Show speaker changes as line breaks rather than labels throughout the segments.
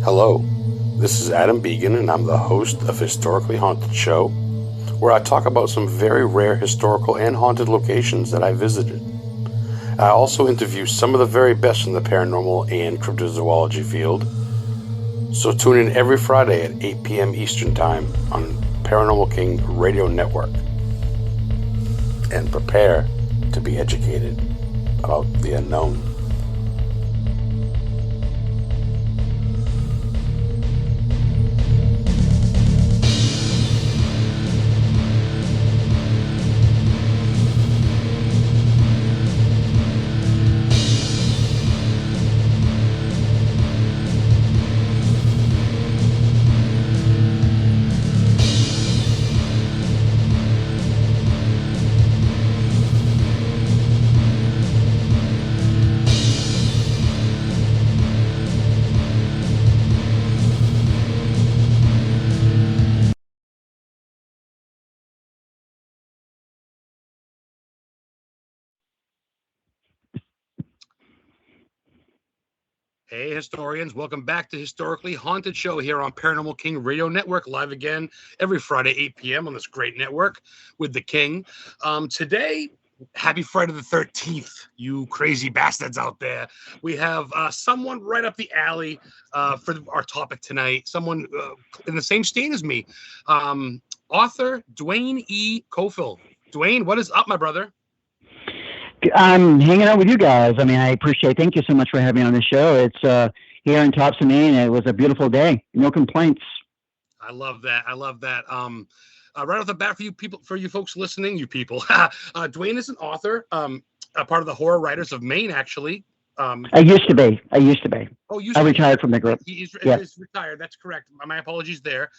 Hello, this is Adam Began, and I'm the host of Historically Haunted Show, where I talk about some very rare historical and haunted locations that I visited. I also interview some of the very best in the paranormal and cryptozoology field. So tune in every Friday at 8 p.m. Eastern Time on Paranormal King Radio Network. And prepare to be educated about the unknown.
Hey, historians. Welcome back to Historically Haunted Show here on Paranormal King Radio Network, live again every Friday, 8 p.m. on this great network with the King. Today, happy Friday the 13th, you crazy bastards out there. We have someone right up the alley for our topic tonight, someone in the same state as me, author DUANE E. Coffill. DUANE, what is up, my brother?
I'm hanging out with you guys. I mean, I appreciate. Thank you so much for having me on the show. It's here in Tops of Maine. It was a beautiful day. No complaints.
I love that. Right off the bat, for you folks listening, DUANE is an author, a part of the Horror Writers of Maine, actually.
I used to be.
Oh,
I retired from the group.
He's retired. That's correct. My apologies there.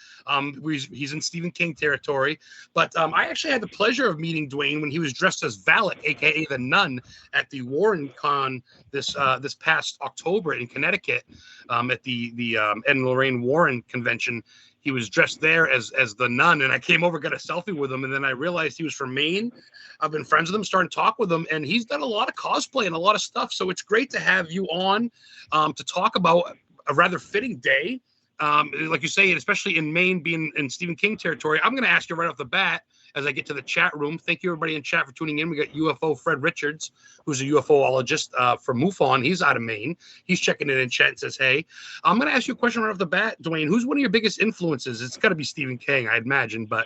He's in Stephen King territory. But I actually had the pleasure of meeting DUANE when he was dressed as Valak, aka the Nun, at the Warren Con this past October in Connecticut, at the Ed and Lorraine Warren convention. He was dressed there as the Nun, and I came over, got a selfie with him, and then I realized he was from Maine. I've been friends with him, starting to talk with him, and he's done a lot of cosplay and a lot of stuff. So it's great to have you on to talk about a rather fitting day. Like you say, especially in Maine, being in Stephen King territory. I'm going to ask you right off the bat as I get to the chat room. Thank you, everybody in chat, for tuning in. We got UFO Fred Richards, who's a UFOologist from MUFON. He's out of Maine. He's checking in chat and says, hey. I'm going to ask you a question right off the bat, DUANE. Who's one of your biggest influences? It's got to be Stephen King, I'd imagine, but...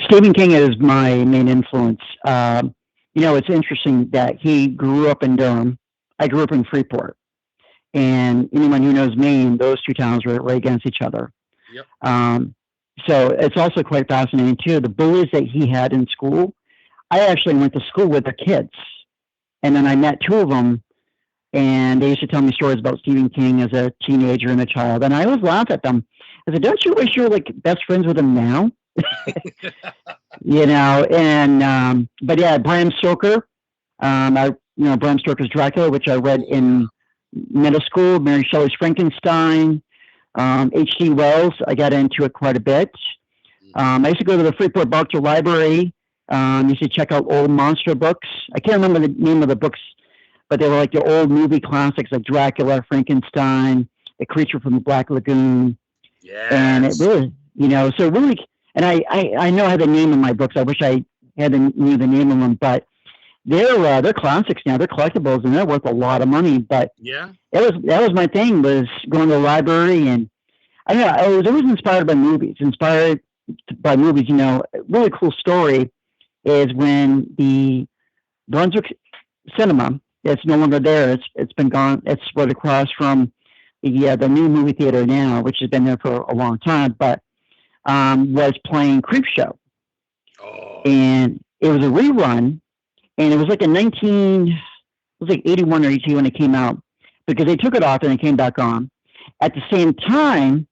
Stephen King is my main influence. It's interesting that he grew up in Durham. I grew up in Freeport. And anyone who knows Maine, those two towns were right against each other.
Yep.
So it's also quite fascinating, too. The bullies that he had in school, I actually went to school with their kids. And then I met two of them, and they used to tell me stories about Stephen King as a teenager and a child. And I always laugh at them. I said, don't you wish you were like best friends with him now? But yeah, Bram Stoker. Bram Stoker's Dracula, which I read in middle school, Mary Shelley's Frankenstein, H.G. Wells. I got into it quite a bit. I used to go to the Freeport Barker Library. Used to check out old monster books. I can't remember the name of the books, but they were like the old movie classics like Dracula, Frankenstein, The Creature from the Black Lagoon.
Yes.
And it really, so really, and I know I had the name of my books. I wish I knew the name of them, but they're classics now. They're collectibles, and they're worth a lot of money. But
yeah,
that was my thing, was going to the library, and I don't know. I was always inspired by movies. A really cool story is when the Brunswick Cinema, it's no longer there. It's been gone. It's right across from the new movie theater now, which has been there for a long time, but was playing Creepshow.
Oh.
And it was a rerun. And it was like 81 or 82 when it came out, because they took it off and it came back on. At the same time,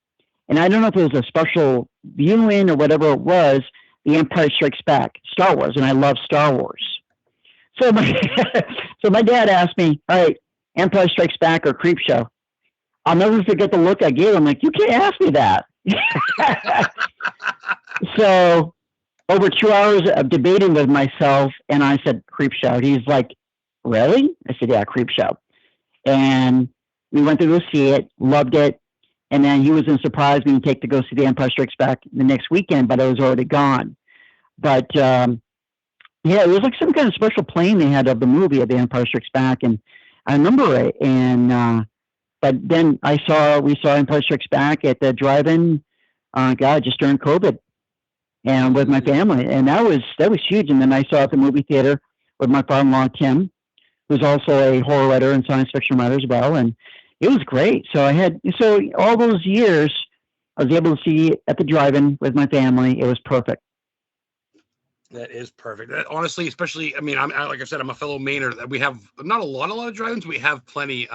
and I don't know if it was a special viewing or whatever it was, The Empire Strikes Back, Star Wars, and I love Star Wars. So my dad asked me, all right, Empire Strikes Back or Creepshow? I'll never forget the look I gave him. Like, you can't ask me that. So over 2 hours of debating with myself, and I said, Creepshow. He's like, really? I said, yeah, Creepshow. And we went to go see it, loved it. And then he was going to surprise me and take to go see The Empire Strikes Back the next weekend, but I was already gone. But yeah, it was like some kind of special plane they had of the movie of The Empire Strikes Back, and I remember it. And but then we saw Empire Strikes Back at the drive-in, just during COVID, and with my family, and that was huge. And then I saw it at the movie theater with my father-in-law Tim, who's also a horror writer and science fiction writer as well, and it was great. So all those years, I was able to see it at the drive-in with my family. It was perfect.
That is perfect. That, honestly, especially, I mean, like I said, I'm a fellow Mainer. We have not a lot of drive-ins. We have plenty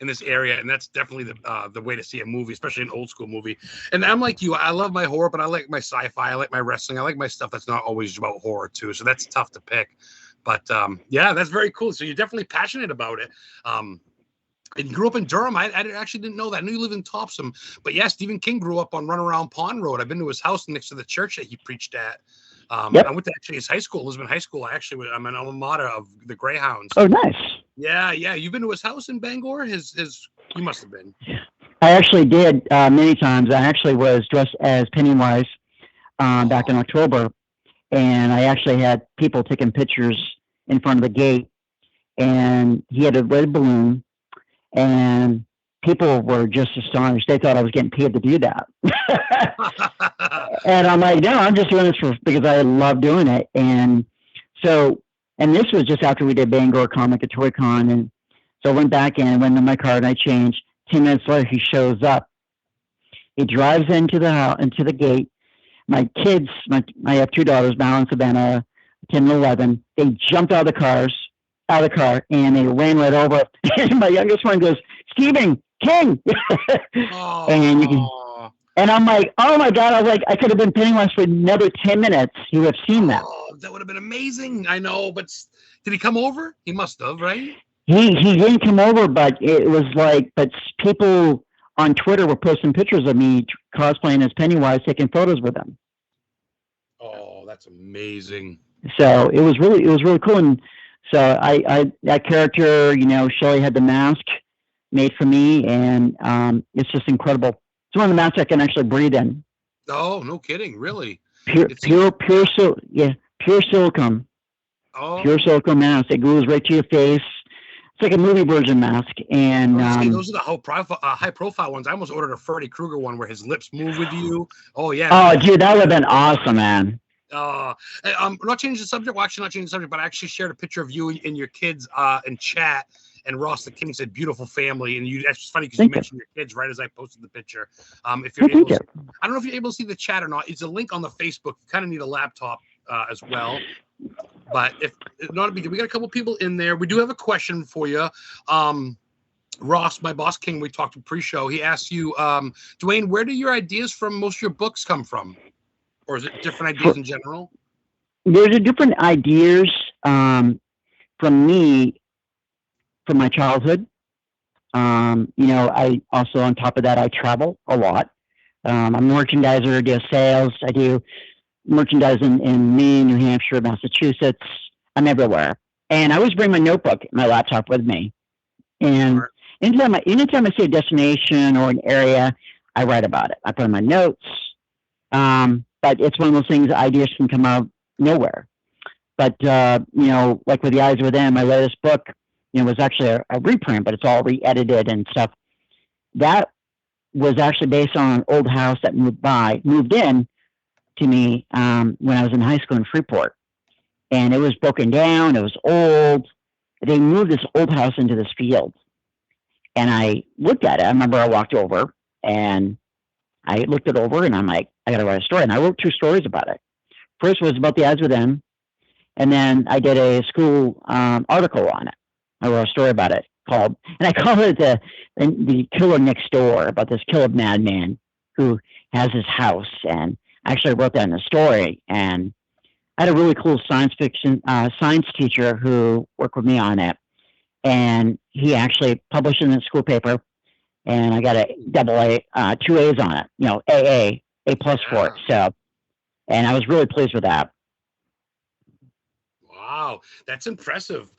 in this area, and that's definitely the way to see a movie, especially an old school movie. And I'm like you. I love my horror, but I like my sci-fi. I like my wrestling. I like my stuff that's not always about horror too. So that's tough to pick. But yeah, that's very cool. So you're definitely passionate about it. And you grew up in Durham. I actually didn't know that. I knew you lived in Topsom. But yeah, Stephen King grew up on Runaround Pond Road. I've been to his house next to the church that he preached at.
Yep.
I went to actually his high school, Lisbon High School. I'm an alma mater of the Greyhounds.
Oh, nice.
Yeah. You've been to his house in Bangor? You must have been.
I actually did many times. I actually was dressed as Pennywise back in October, and I actually had people taking pictures in front of the gate, and he had a red balloon, and people were just astonished. They thought I was getting paid to do that. And I'm like, no, I'm just doing this because I love doing it. And this was just after we did Bangor Comic at Toy Con. And so I went back in, went in my car, and I changed. 10 minutes later, he shows up. He drives into the house, into the gate. My kids, I have two daughters, Mal and Savannah, 10 and 11. They jumped out of the car, and they ran right over. And my youngest one goes, Stephen King. And I'm like, oh my God. I was like, I could have been Pennywise for another 10 minutes. You would have seen that.
Oh, that would have been amazing. I know, but did he come over? He must have, right?
He didn't come over, but it was like, but people on Twitter were posting pictures of me cosplaying as Pennywise, taking photos with him.
Oh, that's amazing.
So it was really cool. And so I that character, Shelley had the mask made for me, and it's just incredible. It's one of the masks I can actually breathe in.
Oh, no kidding! Really?
Pure silicone.
Oh.
Pure silicone mask. It glues right to your face. It's like a movie version mask. And
those are the high profile ones. I almost ordered a Freddy Krueger one where his lips move with you. Oh yeah.
Oh, dude, that would have been awesome, man.
We're not changing the subject. Well, actually, not changing the subject, but I actually shared a picture of you and your kids in chat. And Ross the King said, "Beautiful family." And that's just funny because you mentioned your kids right as I posted the picture. If you're able to, I don't know if you're able to see the chat or not. It's a link on the Facebook. You kind of need a laptop as well. But if not, we got a couple people in there. We do have a question for you. Ross, my boss King, we talked to pre-show. He asked you, Dwayne, where do your ideas from most of your books come from? Or is it different ideas in general?
There's different ideas from me, from my childhood. I also, on top of that, I travel a lot. I'm a merchandiser, I do sales, I do merchandise in Maine, New Hampshire, Massachusetts. I'm everywhere. And I always bring my notebook, my laptop with me. And anytime I see a destination or an area, I write about it. I put in my notes. But it's one of those things, ideas can come out nowhere. But, like with The Eyes Within, my latest book, was actually a reprint, but it's all re-edited and stuff. That was actually based on an old house that moved in to me when I was in high school in Freeport. And it was broken down. It was old. They moved this old house into this field. And I looked at it. I remember I walked over and I looked it over and I'm like, I got to write a story. And I wrote 2 stories about it. First was about The Eyes Within. And then I did a school article on it. I wrote a story about it and I called it the Killer Next Door, about this killer madman who has his house. And I actually wrote that in the story. And I had a really cool science teacher who worked with me on it. And he actually published it in the school paper. And I got a AA, 2 A's on it, A plus for it. So, and I was really pleased with that.
Wow, that's impressive.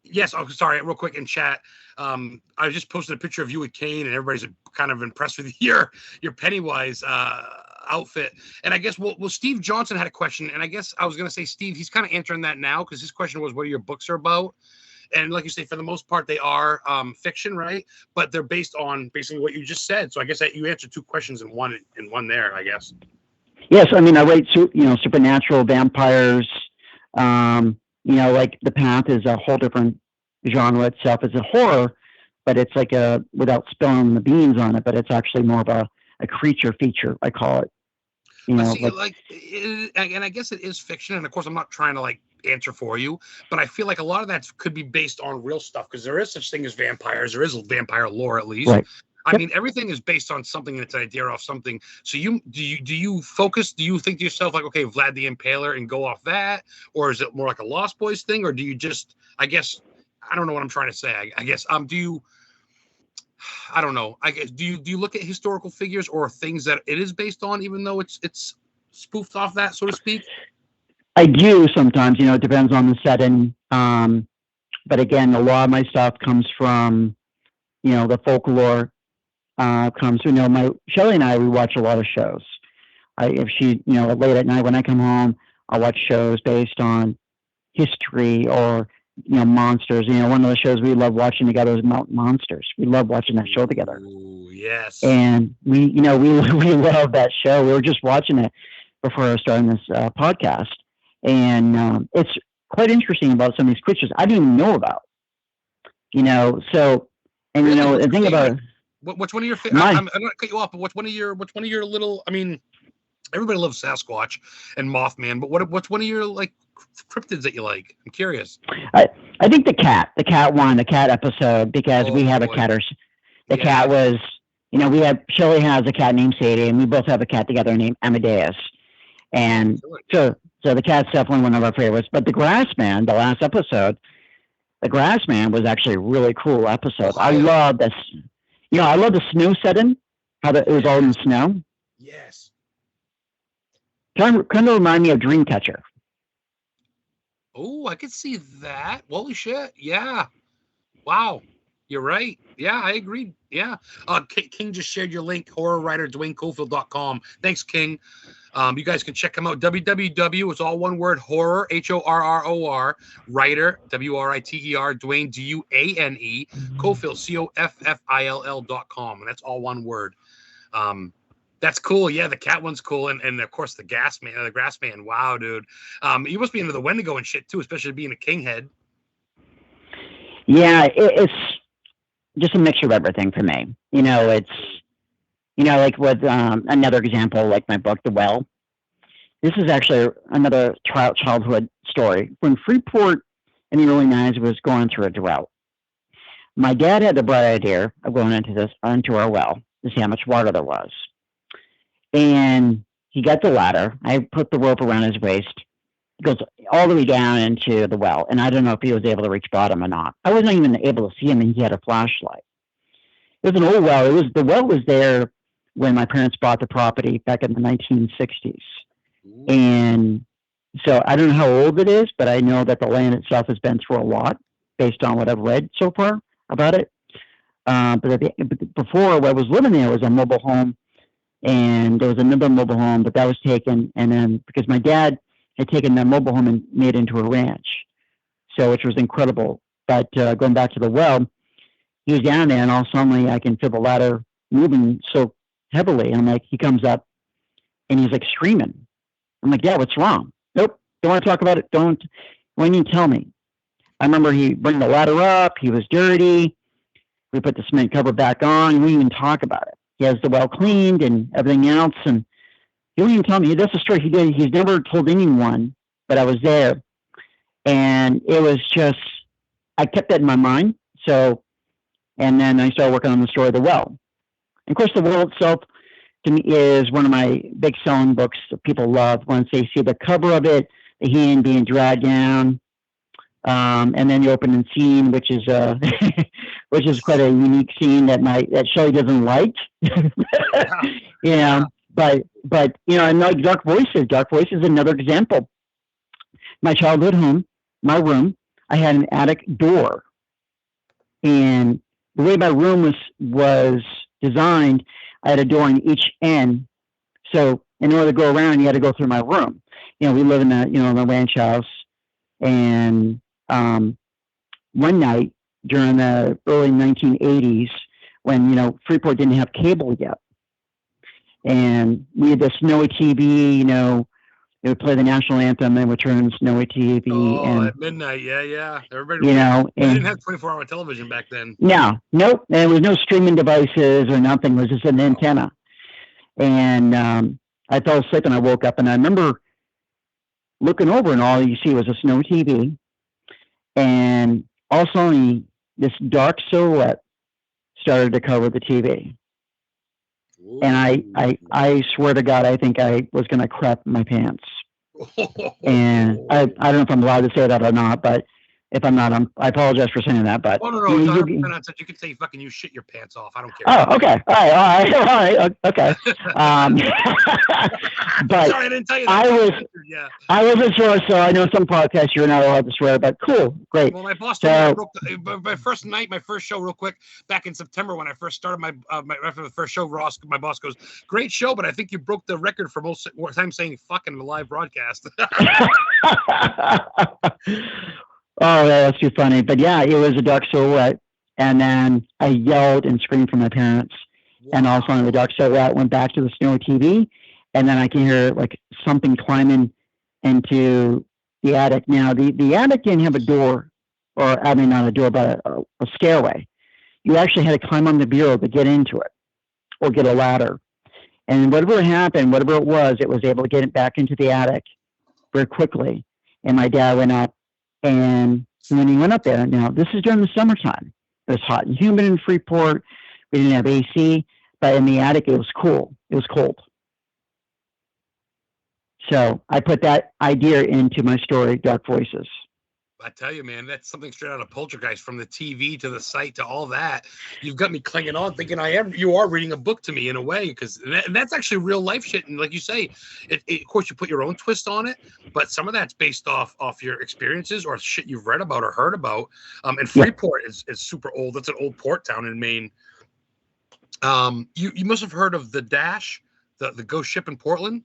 Yes. Oh, sorry. Real quick in chat. I just posted a picture of you with Kane, and everybody's kind of impressed with your Pennywise outfit. And I guess well, Steve Johnson had a question, and I guess I was going to say Steve. He's kind of answering that now because his question was, "What are your books are about?" And like you say, for the most part, they are fiction, right? But they're based on basically what you just said. So I guess that you answered two questions in one there, I guess.
Yes, I mean I write supernatural, vampires. Like The Path is a whole different genre itself. It's a horror, but it's like without spilling the beans on it, but it's actually more of a creature feature, I call it.
And I guess it is fiction, and of course I'm not trying to like answer for you, but I feel like a lot of that could be based on real stuff because there is such thing as vampires. There is vampire lore, at least.
Right.
I mean, everything is based on something, and it's an idea off something. So do you focus? Do you think to yourself like, okay, Vlad the Impaler, and go off that, or is it more like a Lost Boys thing, or do you just? I guess I don't know what I'm trying to say. I guess do you? I don't know. I guess do you look at historical figures or things that it is based on, even though it's spoofed off that, so to speak?
I do sometimes. It depends on the setting. But again, a lot of my stuff comes from, the folklore. Comes through. Shelley and I, we watch a lot of shows. If she, late at night when I come home, I'll watch shows based on history or, monsters. One of the shows we love watching together is Mountain Monsters. We love watching that show together.
Ooh, yes.
And we love that show. We were just watching it before starting this podcast. And it's quite interesting about some of these creatures I didn't even know about. So, and
really?
The thing about
what's one of your favorite? I'm not gonna cut you off, but what's one of your little? I mean, everybody loves Sasquatch and Mothman, but what's one of your like cryptids that you like? I'm curious.
I think the cat episode, because we have a cat. The cat was, Shelley has a cat named Sadie, and we both have a cat together named Amadeus, and so the cat's definitely one of our favorites. But the Grassman, the last episode, the Grassman was actually a really cool episode. I love this. I love the snow setting, it was all in the snow.
Yes.
Kind of remind me of Dreamcatcher.
Oh, I could see that. Holy shit. Yeah. Wow. You're right. Yeah, I agree. Yeah. King just shared your link, horror writer DuaneCoffill.com. Thanks, King. You guys can check him out. www. It's all one word. Horror. HORROR. Writer. WRITER. Duane. DUANE. Coffill. COFFILL.com. And that's all one word. That's cool. Yeah, the cat one's cool, and of course the Grassman. Wow, dude. You must be into the Wendigo and shit too, especially being a king head.
Yeah, it's just a mixture of everything for me. It's like with another example, like my book, The Well. This is actually another childhood story. When Freeport in the early 90s was going through a drought, my dad had the bright idea of going into our well to see how much water there was. And he got the ladder. I put the rope around his waist. He goes all the way down into the well. And I don't know if he was able to reach bottom or not. I wasn't even able to see him, and he had a flashlight. It was an old well. The well was there when my parents bought the property back in the 1960s. Ooh. And so I don't know how old it is, but I know that the land itself has been through a lot based on what I've read so far about it. But before, where I was living there was a mobile home. And there was another mobile home, but that was taken. And then because my dad had taken that mobile home and made it into a ranch, which was incredible. But going back to the well, he was down there, and all suddenly I can feel the ladder moving so heavily. And I'm like, he comes up, and he's like screaming. I'm like, Dad, what's wrong? Nope, don't want to talk about it. Why didn't you tell me? I remember he brought the ladder up. He was dirty. We put the cement cover back on. We didn't even talk about it. He has the well cleaned and everything else, and he wouldn't even tell me. That's a story he did. He's never told anyone, but I was there, and it was just, I kept that in my mind. So, and then I started working on the story of the well. And of course, the well itself, to me, is one of my big selling books that people love. Once they see the cover of it, the hand being dragged down, and then the opening scene, which is which is quite a unique scene that Shelley doesn't like. But and like Dark Voices is another example. My childhood home, my room, I had an attic door, and the way my room was designed, I had a door on each end. So in order to go around, you had to go through my room. You know, we live in a ranch house, and one night during the early 1980s, when Freeport didn't have cable yet, and we had the snowy TV, they would play the national anthem and would turn snowy TV.
Oh, at midnight, yeah. Everybody,
and
didn't have 24-hour television back then.
No, nope. There was no streaming devices or nothing. It was just an antenna. And I fell asleep and I woke up, and I remember looking over, and all you see was a snowy TV, and all of a sudden this dark silhouette started to cover the TV. Ooh. And I swear to God, I think I was going to crap my pants. And I don't know if I'm allowed to say that or not, but if I'm not, I apologize for saying that. But
no, you can say fucking you shit your pants off. I don't care.
Oh, okay. All right. Okay. But
sorry, I didn't tell you that.
I wasn't sure, so I know some podcasts you're not allowed to swear, but cool, great.
Well, my boss told me my first night, my first show, real quick, back in September when I first started after the first show, Ross, my boss goes, "Great show, but I think you broke the record for most time saying fucking the live broadcast."
Oh, that's too funny. But yeah, it was a dark silhouette. And then I yelled and screamed for my parents. Wow. And all of a sudden the dark silhouette went back to the snowy TV. And then I can hear like something climbing into the attic. Now, the attic didn't have a door, or I mean, not a door, but a stairway. You actually had to climb on the bureau to get into it, or get a ladder. And whatever happened, whatever it was able to get it back into the attic very quickly. And my dad went up. And when he went up there, now this is during the summertime. It was hot and humid in Freeport. We didn't have AC, but in the attic it was cool. It was cold. So I put that idea into my story, Dark Voices.
I tell you, man, that's something straight out of Poltergeist, from the TV to the site to all that. You've got me clinging on, thinking you are reading a book to me in a way, because that's actually real life shit. And like you say, of course you put your own twist on it, but some of that's based off your experiences or shit you've read about or heard about. And Freeport is super old. That's an old port town in Maine. You must have heard of the Dash, the ghost ship in Portland.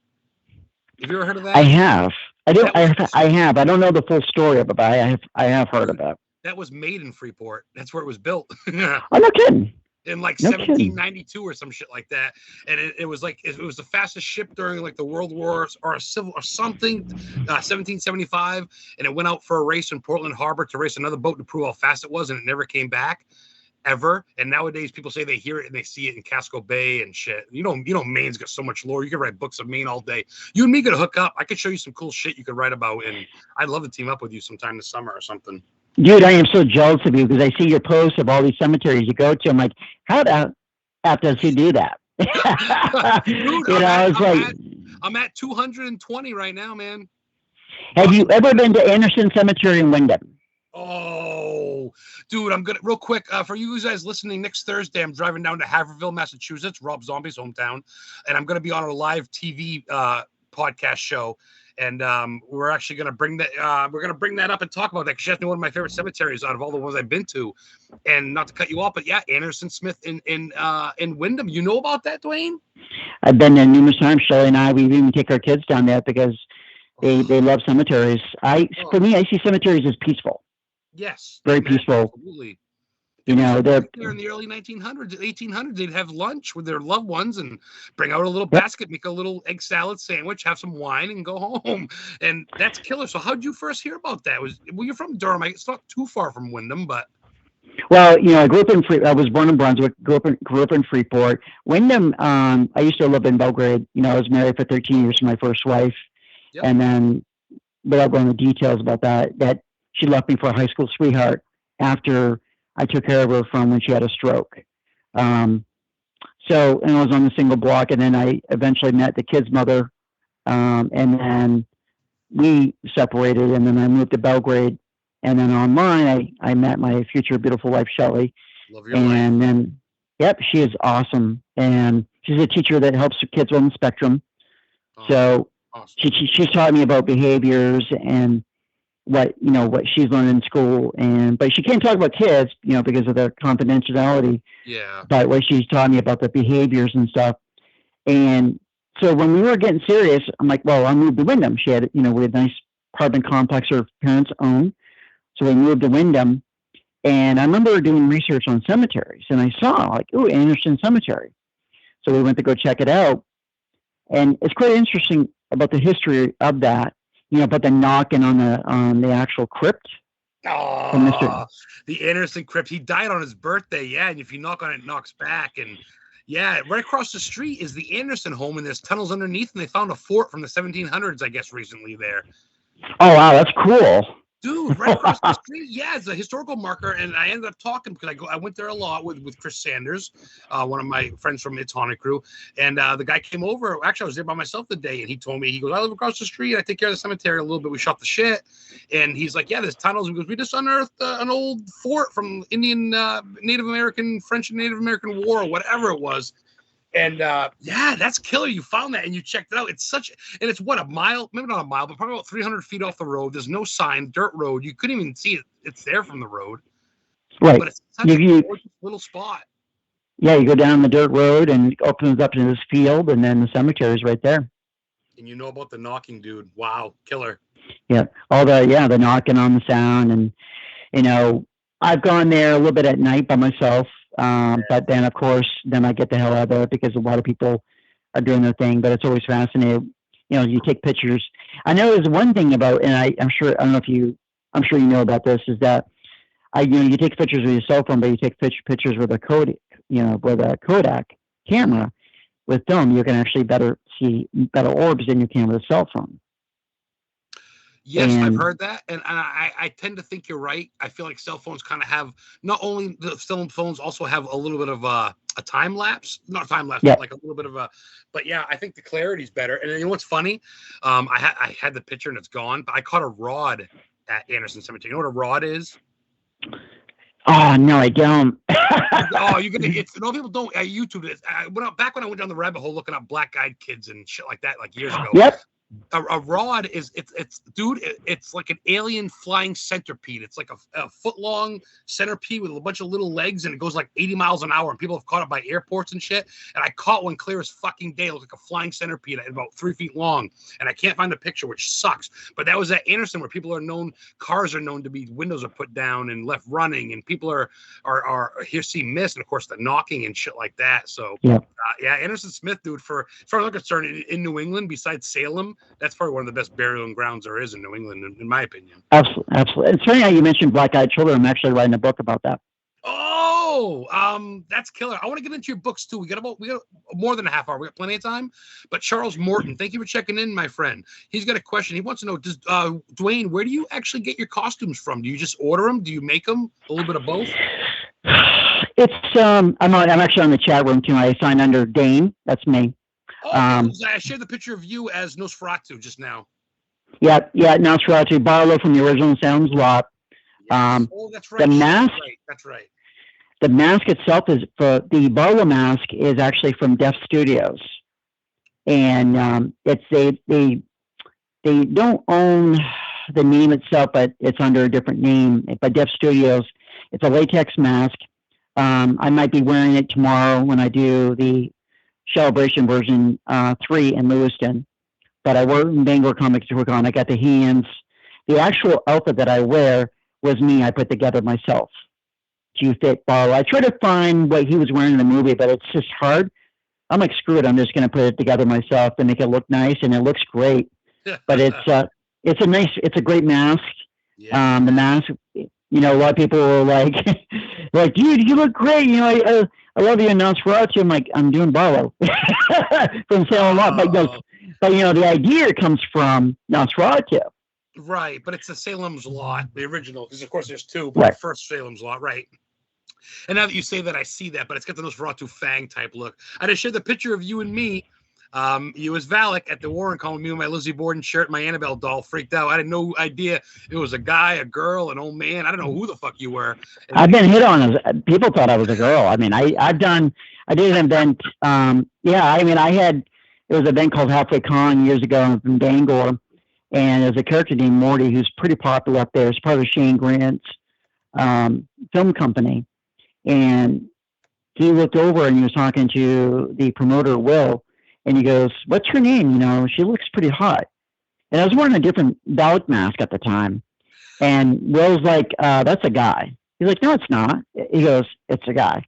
Have you ever heard of that?
I have. I have. I don't know the full story of it, but I have heard of it.
That was made in Freeport. That's where it was built.
Oh, no kidding.
In like 1792 or some shit like that. And it was the fastest ship during like the World Wars or something, 1775. And it went out for a race in Portland Harbor to race another boat to prove how fast it was, and it never came back. Ever. And nowadays people say they hear it and they see it in Casco Bay and shit. Maine's got so much lore. You could write books of Maine all day. You and me could hook up. I could show you some cool shit you could write about, and I'd love to team up with you sometime this summer or something.
Dude, I am so jealous of you because I see your posts of all these cemeteries you go to. I'm like, how the F does he do that?
Dude, I'm at 220 right now, man.
Have you ever been to Anderson Cemetery in Wyndham?
Oh, dude, I'm gonna real quick for you guys listening. Next Thursday, I'm driving down to Haverhill, Massachusetts, Rob Zombie's hometown, and I'm gonna be on a live TV podcast show. And we're actually gonna bring that. We're gonna bring that up and talk about that, because that's one of my favorite cemeteries out of all the ones I've been to. And not to cut you off, but yeah, Anderson Smith in Wyndham. You know about that, Dwayne?
I've been there numerous times. Shelley and I, we even take our kids down there because they love cemeteries. For me, I see cemeteries as peaceful.
Yes.
Very peaceful.
Absolutely.
They're
there in the early 1900s, 1800s. They'd have lunch with their loved ones and bring out a little basket, make a little egg salad sandwich, have some wine, and go home. And that's killer. So how'd you first hear about that? You're from Durham. It's not too far from Wyndham, but.
Well, I grew up I was born in Brunswick, grew up in Freeport. Wyndham, I used to live in Belgrade. I was married for 13 years to my first wife. Yep. And then, without going into details about that she left me for a high school sweetheart after I took care of her from when she had a stroke. And I was on the single block, and then I eventually met the kid's mother. And then we separated, and then I moved to Belgrade. And then online, I met my future beautiful wife, Shelley.
Love your life.
And then, she is awesome. And she's a teacher that helps kids on the spectrum. So awesome. She taught me about behaviors and what she's learned in school, but she can't talk about kids, because of the confidentiality.
Yeah.
But what she's taught me about the behaviors and stuff. And so when we were getting serious, I'm like, well, I moved to Wyndham. She had, we had a nice apartment complex her parents owned. So we moved to Wyndham. And I remember doing research on cemeteries, and I saw like, oh, Anderson Cemetery. So we went to go check it out. And it's quite interesting about the history of that, about the knocking on the actual crypt.
Oh, the Anderson crypt. He died on his birthday, yeah. And if you knock on it, it knocks back. And yeah, right across the street is the Anderson home, and there's tunnels underneath, and they found a fort from the 1700s, I guess, recently there.
Oh, wow, that's cool.
Dude, right across the street. Yeah, it's a historical marker. And I ended up talking because I went there a lot with Chris Sanders, one of my friends from It's Haunted Crew. And the guy came over. Actually, I was there by myself the day, and he told me, he goes, I live across the street. I take care of the cemetery a little bit. We shot the shit. And he's like, yeah, there's tunnels. He goes, we just unearthed an old fort from Indian, Native American, French and Native American War, or whatever it was. And yeah, that's killer. You found that and you checked it out. It's and it's what, a mile, maybe not a mile, but probably about 300 feet off the road. There's no sign, dirt road. You couldn't even see it. It's there from the road.
Right.
But it's such a gorgeous little spot.
Yeah, you go down the dirt road and it opens up to this field, and then the cemetery is right there.
And you know about the knocking, dude. Wow, killer.
Yeah, the knocking on the sound. And, I've gone there a little bit at night by myself. But then, of course, I get the hell out of there because a lot of people are doing their thing. But it's always fascinating. You take pictures. I know there's one thing about, and I'm sure you know about this, is that you take pictures with your cell phone, but you take pictures with a Kodak camera with film. You can actually see better orbs than you can with a cell phone.
Yes, I've heard that, and I tend to think you're right. I feel like cell phones kind of have, not only the cell phones also have a little bit of a time lapse, not time lapse, but like a little bit of but yeah, I think the clarity's better. And you know what's funny? I had the picture and it's gone, but I caught a rod at Anderson Cemetery. You know what a rod is?
Oh, no, I don't.
No, people don't. YouTube it. Back when I went down the rabbit hole looking up black-eyed kids and shit like that, like years ago.
Yep.
A rod is it's like an alien flying centipede. It's like a foot long centipede with a bunch of little legs, and it goes like 80 miles an hour, and people have caught it by airports and shit. And I caught one clear as fucking day. It looked like a flying centipede about 3 feet long, and I can't find the picture, which sucks. But that was at Anderson, where cars are known to be, windows are put down and left running, and people are here see mist, and of course the knocking and shit like that. So yeah, Anderson Smith, dude, for as far as I'm concerned, in New England, besides Salem, that's probably one of the best burial grounds there is in New England, in my opinion.
Absolutely. It's funny how you mentioned black-eyed children. I'm actually writing a book about that.
Oh, that's killer. I want to get into your books too. We got more than a half hour. We got plenty of time. But Charles Morton, thank you for checking in, my friend. He's got a question. He wants to know, Dwayne, where do you actually get your costumes from? Do you just order them? Do you make them? A little bit of both?
It's I'm actually on the chat room too. I signed under Dane. That's me.
Oh, I shared the picture of you as Nosferatu just now.
Yeah, Nosferatu. Barlow from the original Sounds Lot.
Yes. That's right.
The mask.
That's right.
The mask itself is for the Barlow Mask is actually from Def Studios, and they don't own the name itself, but it's under a different name. But Def Studios, it's a latex mask. I might be wearing it tomorrow when I do the Celebration version 3 in Lewiston, but I work in Bangor Comics to work on. I got the hands. The actual outfit that I wear was me. I put together myself to fit Barlow. I tried to find what he was wearing in the movie, but it's just hard. I'm like, screw it. I'm just going to put it together myself to make it look nice, and it looks great. But it's a great mask. Yeah. The mask, a lot of people were like, dude, you look great. I love you in Nosferatu. I'm like, I'm doing Barlow from Salem Lot. But the idea comes from Nosferatu.
Right, but it's the Salem's Lot, the original, because of course there's two, but the first Salem's Lot, right. And now that you say that, I see that, but it's got the Nosferatu fang type look. I just shared the picture of you and me, you as Valak at the Warren calling me with my Lizzie Borden shirt, my Annabelle doll, freaked out. I had no idea it was a guy, a girl, an old man. I don't know who the fuck you were. And
I've been hit on as people thought I was a girl. I mean, I did an event. It was an event called Halfway Con years ago in Bangor, And there's a character named Morty who's pretty popular up there. It's part of Shane Grant's film company. And he looked over and he was talking to the promoter, Will, and he goes, "What's her name? You know, she looks pretty hot." And I was wearing a different Valak mask at the time. And Will's like, "That's a guy." He's like, "No, it's not." He goes, "It's a guy."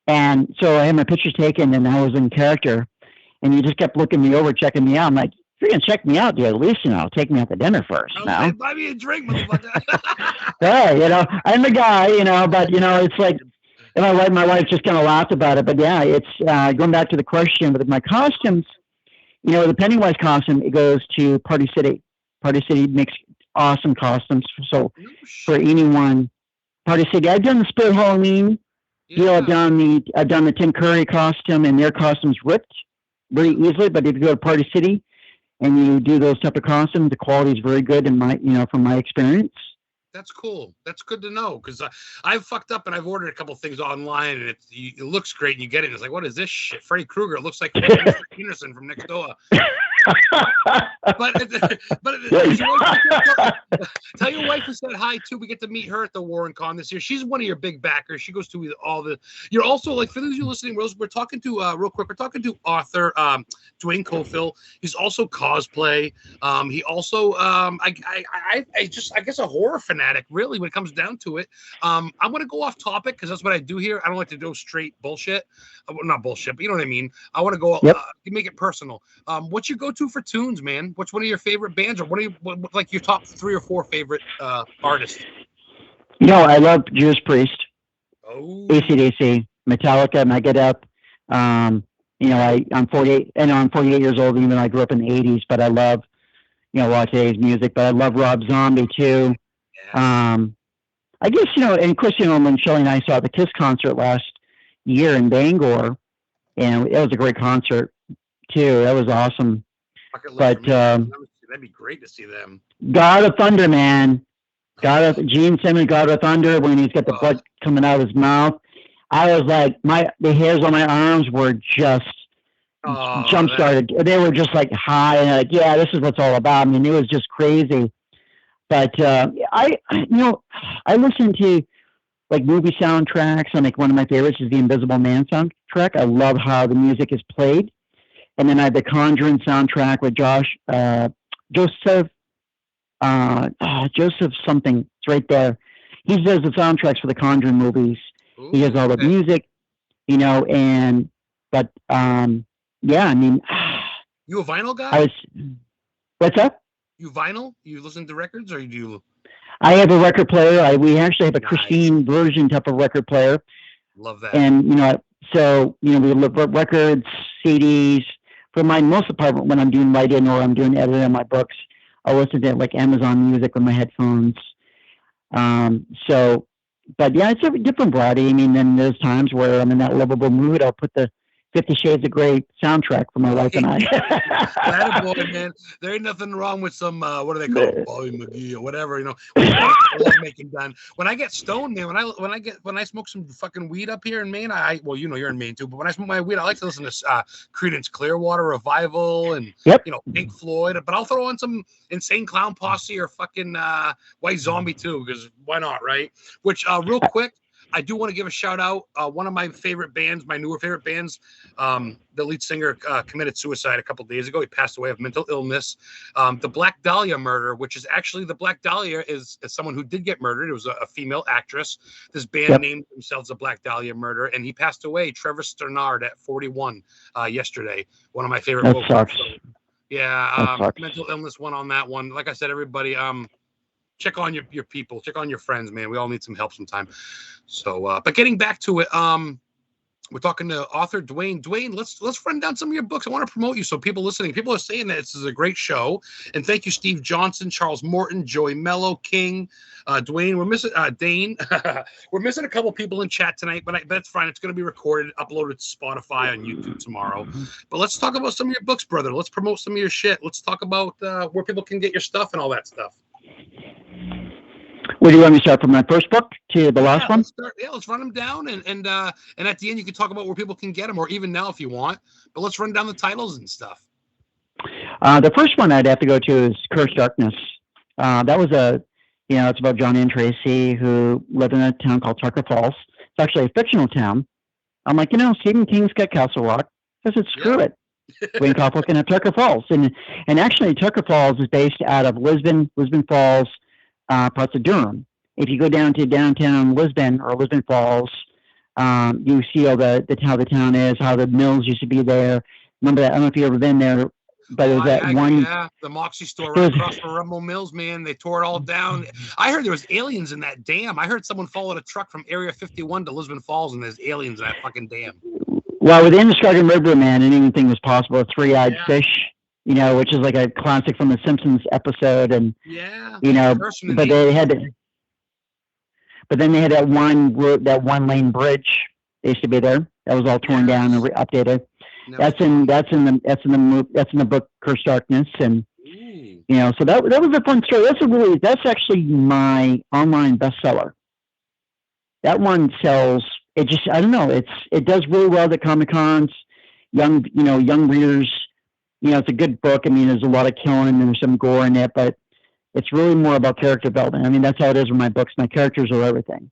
And so I had my picture taken and I was in character. And he just kept looking me over, checking me out. I'm like, "If you're going to check me out, dude, at least, take me out to dinner first."
Okay, buy me a drink, motherfucker.
Hey, I'm the guy, but, it's like, and my wife just kind of laughed about it. But yeah, it's going back to the question with my costumes, the Pennywise costume, it goes to Party City. Party City makes awesome costumes. So for anyone, Party City, I've done the Spirit Halloween.
Yeah.
I've done the Tim Curry costume, and their costumes ripped very easily. But if you go to Party City and you do those type of costumes, the quality is very good in from my experience.
That's cool. That's good to know, because I've fucked up and I've ordered a couple things online and it looks great and you get it and it's like, what is this shit? Freddy Krueger. It looks like Mr. Peterson from next door. but tell your wife who said hi too. We get to meet her at the Warren Con this year. She's one of your big backers. She goes to all the. You're also, like, for those of you listening, Rose, we're talking to real quick. We're talking to author DUANE Coffill. He's also cosplay. He also I guess a horror fanatic, really, when it comes down to it. I'm gonna go off topic because that's what I do here. I don't like to go straight bullshit. Not bullshit, but you know what I mean. I want to go make it personal. What's your go-to for tunes, man? What's one of your favorite bands, or what like your top 3 or 4 favorite artists?
I love Judas Priest,
AC/DC,
Metallica, Megadeth. I'm 48, and I'm 48 years old. Even though I grew up in the 80s, but I love a lot of today's music. But I love Rob Zombie too. Yeah. I guess and of course when Shelley and I saw the Kiss concert last year in Bangor, and it was a great concert too. That was awesome. But
that'd be great to see them.
God of Thunder, man. Gene Simmons, God of Thunder, when he's got the blood coming out of his mouth. I was like, the hairs on my arms were just jump started. They were just like high, and like, yeah, this is what it's all about. I mean, it was just crazy. But I listen to like movie soundtracks. And like one of my favorites is the Invisible Man soundtrack. I love how the music is played. And then I have the Conjuring soundtrack with Joseph something. It's right there. He does the soundtracks for the Conjuring movies. Ooh, he does all the music, yeah, I mean.
You a vinyl guy?
What's up?
You vinyl? You listen to records, or you do?
I have a record player. We actually have a Christine version type of record player.
Love that.
And, we look at records, CDs. For my most part, when I'm doing writing or I'm doing editing on my books, I listen to like Amazon Music with my headphones. But yeah, it's a different variety. I mean, then there's times where I'm in that lovable mood. I'll put the 50 Shades of Grey soundtrack for my wife and I.
That boy, man. There ain't nothing wrong with some, what do they call it? Bobby McGee or whatever, love making done. When I get stoned, man, when I smoke some fucking weed up here in Maine, you're in Maine too, but when I smoke my weed, I like to listen to Creedence Clearwater Revival and, Pink Floyd, but I'll throw on some Insane Clown Posse or fucking White Zombie too, because why not, right? Which, real quick, I do want to give a shout out. One of my favorite bands, my newer favorite bands, the lead singer committed suicide a couple days ago. He passed away of mental illness. The Black Dahlia murder, which is actually the Black Dahlia is someone who did get murdered. It was a female actress. This band named themselves the Black Dahlia Murder, and he passed away. Trevor Sternard at 41 yesterday. One of my favorite vocalists. So, yeah, mental illness one on that one. Like I said, everybody, check on your people, check on your friends, man. We all need some help sometime. So, but getting back to it, we're talking to author DUANE. DUANE, let's run down some of your books. I want to promote you, so people listening, people are saying that this is a great show. And thank you, Steve Johnson, Charles Morton, Joey Mello, King, DUANE. We're missing Dane. We're missing a couple people in chat tonight, but that's fine. It's going to be recorded, uploaded to Spotify on YouTube tomorrow. But let's talk about some of your books, brother. Let's promote some of your shit. Let's talk about where people can get your stuff and all that stuff.
Well, do you want me to start from my first book to the last one?
Let's run them down, and at the end you can talk about where people can get them, or even now if you want. But let's run down the titles and stuff.
The first one I'd have to go to is Cursed Darkness. That was it's about John and Tracy who lived in a town called Tucker Falls. It's actually a fictional town. I'm like, Stephen King's got Castle Rock. I said, screw it. Dwayne Coffill can have Tucker Falls. And actually, Tucker Falls is based out of Lisbon Falls, parts of Durham. If you go down to downtown Lisbon or Lisbon Falls, you see how the town is, how the mills used to be there. Remember that? I don't know if you've ever been there, but it was
the Moxie store right across from Rumble Mills, man. They tore it all down. I heard there was aliens in that dam. I heard someone followed a truck from Area 51 to Lisbon Falls, and there's aliens in that fucking dam.
Well, with the Indescribable River, man, anything was possible. A three-eyed fish, which is like a classic from the Simpsons episode, and but they had to. But then they had that one lane bridge. They used to be there. That was all torn down and updated. That's in the book Cursed Darkness, and so that was a fun story. That's actually my online bestseller. That one sells. It just, I don't know. It does really well at Comic-Cons. Young readers. It's a good book. I mean, there's a lot of killing and there's some gore in it, but it's really more about character building. I mean, that's how it is with my books. My characters are everything.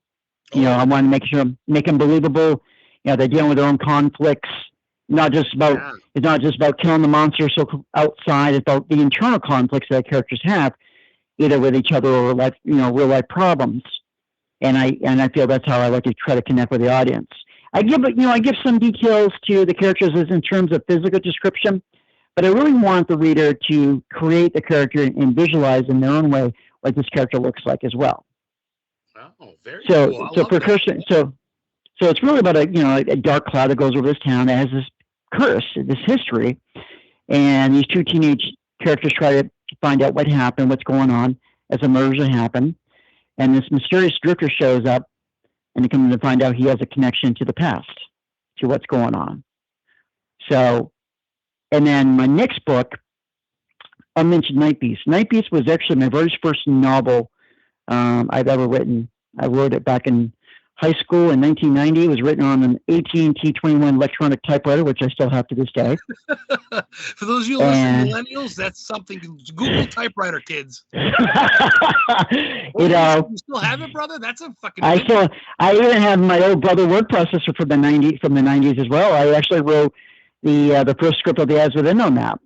I want to make them believable. They're dealing with their own conflicts. It's not just about killing the monsters outside. It's about the internal conflicts that characters have, either with each other or real life problems. And I feel that's how I like to try to connect with the audience. I give some details to the characters as in terms of physical description, but I really want the reader to create the character and visualize in their own way what this character looks like as well.
Oh, very cool.
So it's really about a dark cloud that goes over this town that has this curse, this history, and these two teenage characters try to find out what happened, what's going on as the murders happen. And this mysterious drifter shows up, and they come to find out he has a connection to the past, to what's going on. So, and then my next book, I mentioned Night Beast. Night Beast was actually my very first novel I've ever written. I wrote it back in high school in 1990. It was written on an AT&T 21 electronic typewriter, which I still have to this day.
For those of you listening, millennials, that's something. Google typewriter, kids. You still have it, brother? That's a fucking. I
even have my old brother word processor from the 90s as well. I actually wrote the first script of the As Within on that.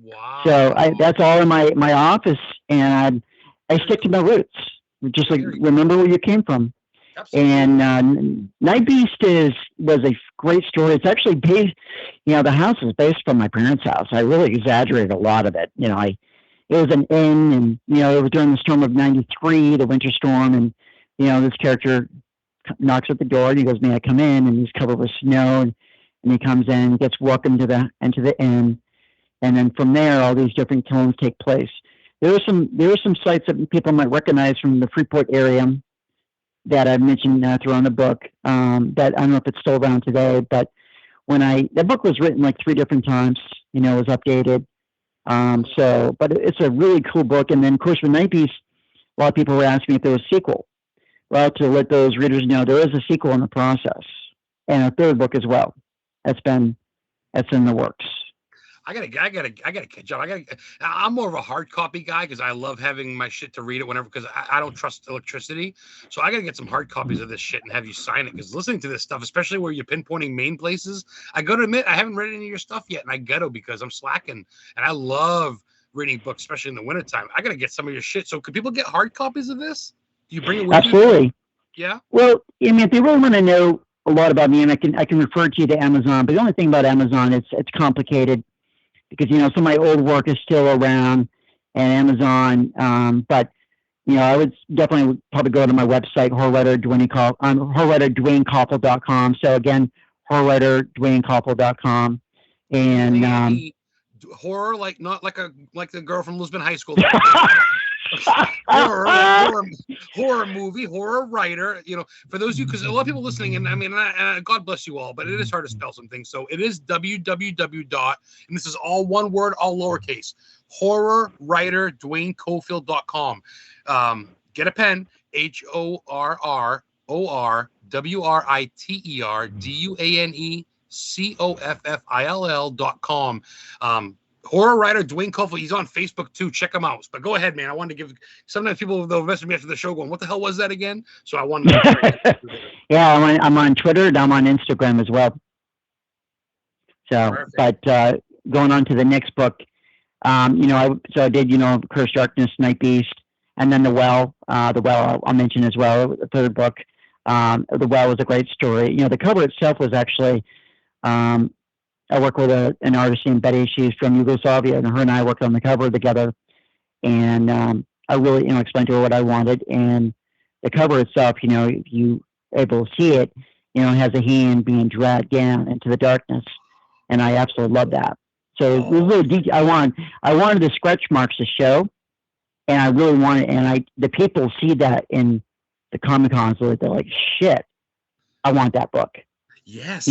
Wow.
So that's all in my office, and I stick to my roots. Just like remember where you came from. Absolutely. And Night Beast was a great story. It's actually based, the house is based from my parents' house. I really exaggerated a lot of it. It was an inn, and it was during the storm of '93, the winter storm, and this character knocks at the door and he goes, "May I come in?" And he's covered with snow, and he comes in, gets welcomed into the inn, and then from there, all these different killings take place. There are some sites that people might recognize from the Freeport area that I've mentioned throughout the book. That I don't know if it's still around today, but that book was written like 3 different times. It was updated. But it's a really cool book. And then, of course, with Night Beast, a lot of people were asking if there was a sequel. Well, to let those readers know, there is a sequel in the process, and a 3rd book as well. That's in the works.
I gotta catch up. I'm more of a hard copy guy because I love having my shit to read it whenever, because I don't trust electricity. So I gotta get some hard copies of this shit and have you sign it, because listening to this stuff, especially where you're pinpointing main places, I gotta admit I haven't read any of your stuff yet, and I gotta, because I'm slacking, and I love reading books, especially in the wintertime. I gotta get some of your shit. So could people get hard copies of this? Do you bring it with
Absolutely.
you? Yeah.
Well, I mean, if they really want to know a lot about me, and I can refer to you to Amazon. But the only thing about Amazon, it's complicated, because some of my old work is still around and Amazon. But I would definitely probably go to my website, horrorwriter.DuaneCoffill.com. So again, horrorwriter.DuaneCoffill.com. And
horror, like not like the girl from Lisbon High School. horror movie, horror writer. For those of you, because a lot of people listening, and I mean, God bless you all, but it is hard to spell some things. So it is www. And this is all one word, all lowercase. HorrorWriterDuaneCofill.com. Get a pen. HorrorWriterDuaneCofill.com. horror writer Dwayne Coffill. He's on Facebook too. Check him out. But go ahead, man. I wanted to give. Sometimes people they'll message me after the show, going, "What the hell was that again?" So I wanted to.
Yeah, I'm on Twitter and I'm on Instagram as well. So, perfect. But going on to the next book, I did, Curse, Darkness, Night Beast, and then The Well. The Well I'll mention as well. The third book. The Well was a great story. The cover itself was actually. I work with an artist named Betty. She's from Yugoslavia, and her and I worked on the cover together. And I really, explained to her what I wanted. And the cover itself, if you able to see it, has a hand being dragged down into the darkness, and I absolutely love that. So it was really deep. I wanted the stretch marks to show, and I really wanted, and the people see that in the Comic Cons, so they're like, shit, I want that book.
Yes.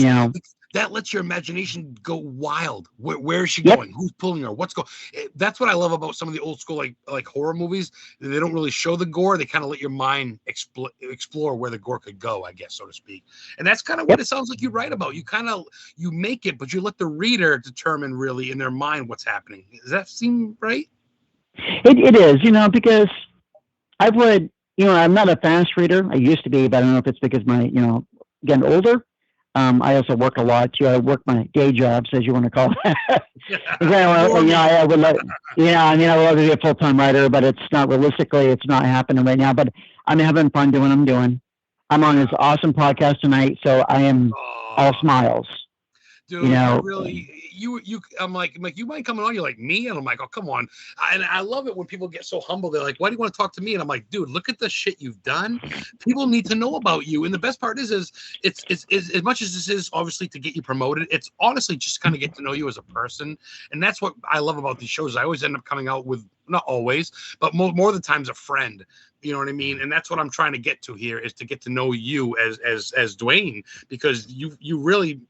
That lets your imagination go wild. Where is she going? Who's pulling her? What's going? That's what I love about some of the old school like horror movies. They don't really show the gore. They kind of let your mind explore where the gore could go, I guess, so to speak. And that's kind of what it sounds like you write about. You make it, but you let the reader determine really in their mind what's happening. Does that seem right?
It is, because I've read. I'm not a fast reader. I used to be, but I don't know if it's because my, getting older. I also work a lot too. I work my day jobs, as you want to call it. I would love, I would love to be a full-time writer, but it's not realistically, it's not happening right now. But I'm having fun doing what I'm doing. I'm on this awesome podcast tonight, so I am all smiles.
Dude, really, I'm like, you mind coming on? You're like, me? And I'm like, oh, come on. And I love it when people get so humble. They're like, why do you want to talk to me? And I'm like, dude, look at the shit you've done. People need to know about you. And the best part is it's as much as this is obviously to get you promoted, it's honestly just kind of get to know you as a person. And that's what I love about these shows. I always end up coming out with, not always, but more of the times, a friend. You know what I mean? And that's what I'm trying to get to here, is to get to know you as Dwayne, because you really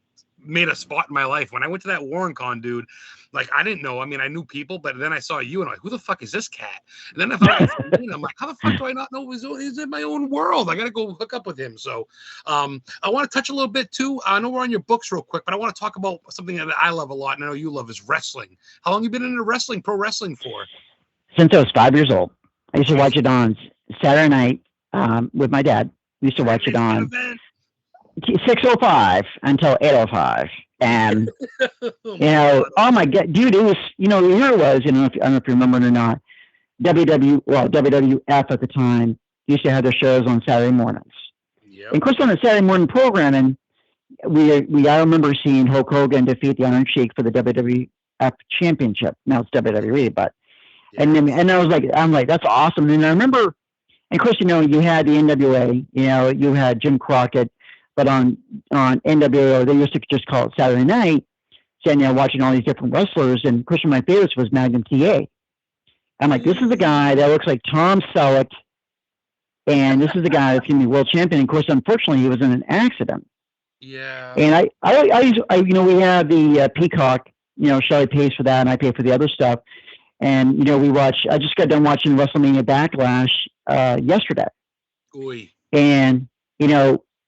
made a spot in my life. When I went to that Warren Con, dude, like, I didn't know. I mean, I knew people, but then I saw you and I'm like, who the fuck is this cat? And then I found out from me, I'm like, how the fuck do I not know he's in my own world? I got to go hook up with him. So I want to touch a little bit too. I know we're on your books real quick, but I want to talk about something that I love a lot, and I know you love, is wrestling. How long have you been into wrestling, pro wrestling, for?
Since I was 5 years old. I used to watch it on Saturday night with my dad. We used to watch it on 6:05 until 8:05, and oh my god, dude, it was, here it was, I don't know if you remember it or not. WWF at the time used to have their shows on Saturday mornings. And of course, on the Saturday morning programming, I remember seeing Hulk Hogan defeat the Iron Sheik for the WWF Championship. Now it's WWE, but and I was like, that's awesome. And I remember, and of course, you had the NWA, you had Jim Crockett. But on NWO, they used to just call it Saturday night, sitting there watching all these different wrestlers. And of course, one of my favorites was Magnum TA. I'm like, this is the guy that looks like Tom Selleck, and this is the guy that's going to be world champion. And of course, unfortunately, he was in an accident.
Yeah.
And I we have the Peacock, Shelley pays for that, and I pay for the other stuff. And I just got done watching WrestleMania Backlash yesterday.
Oy.
And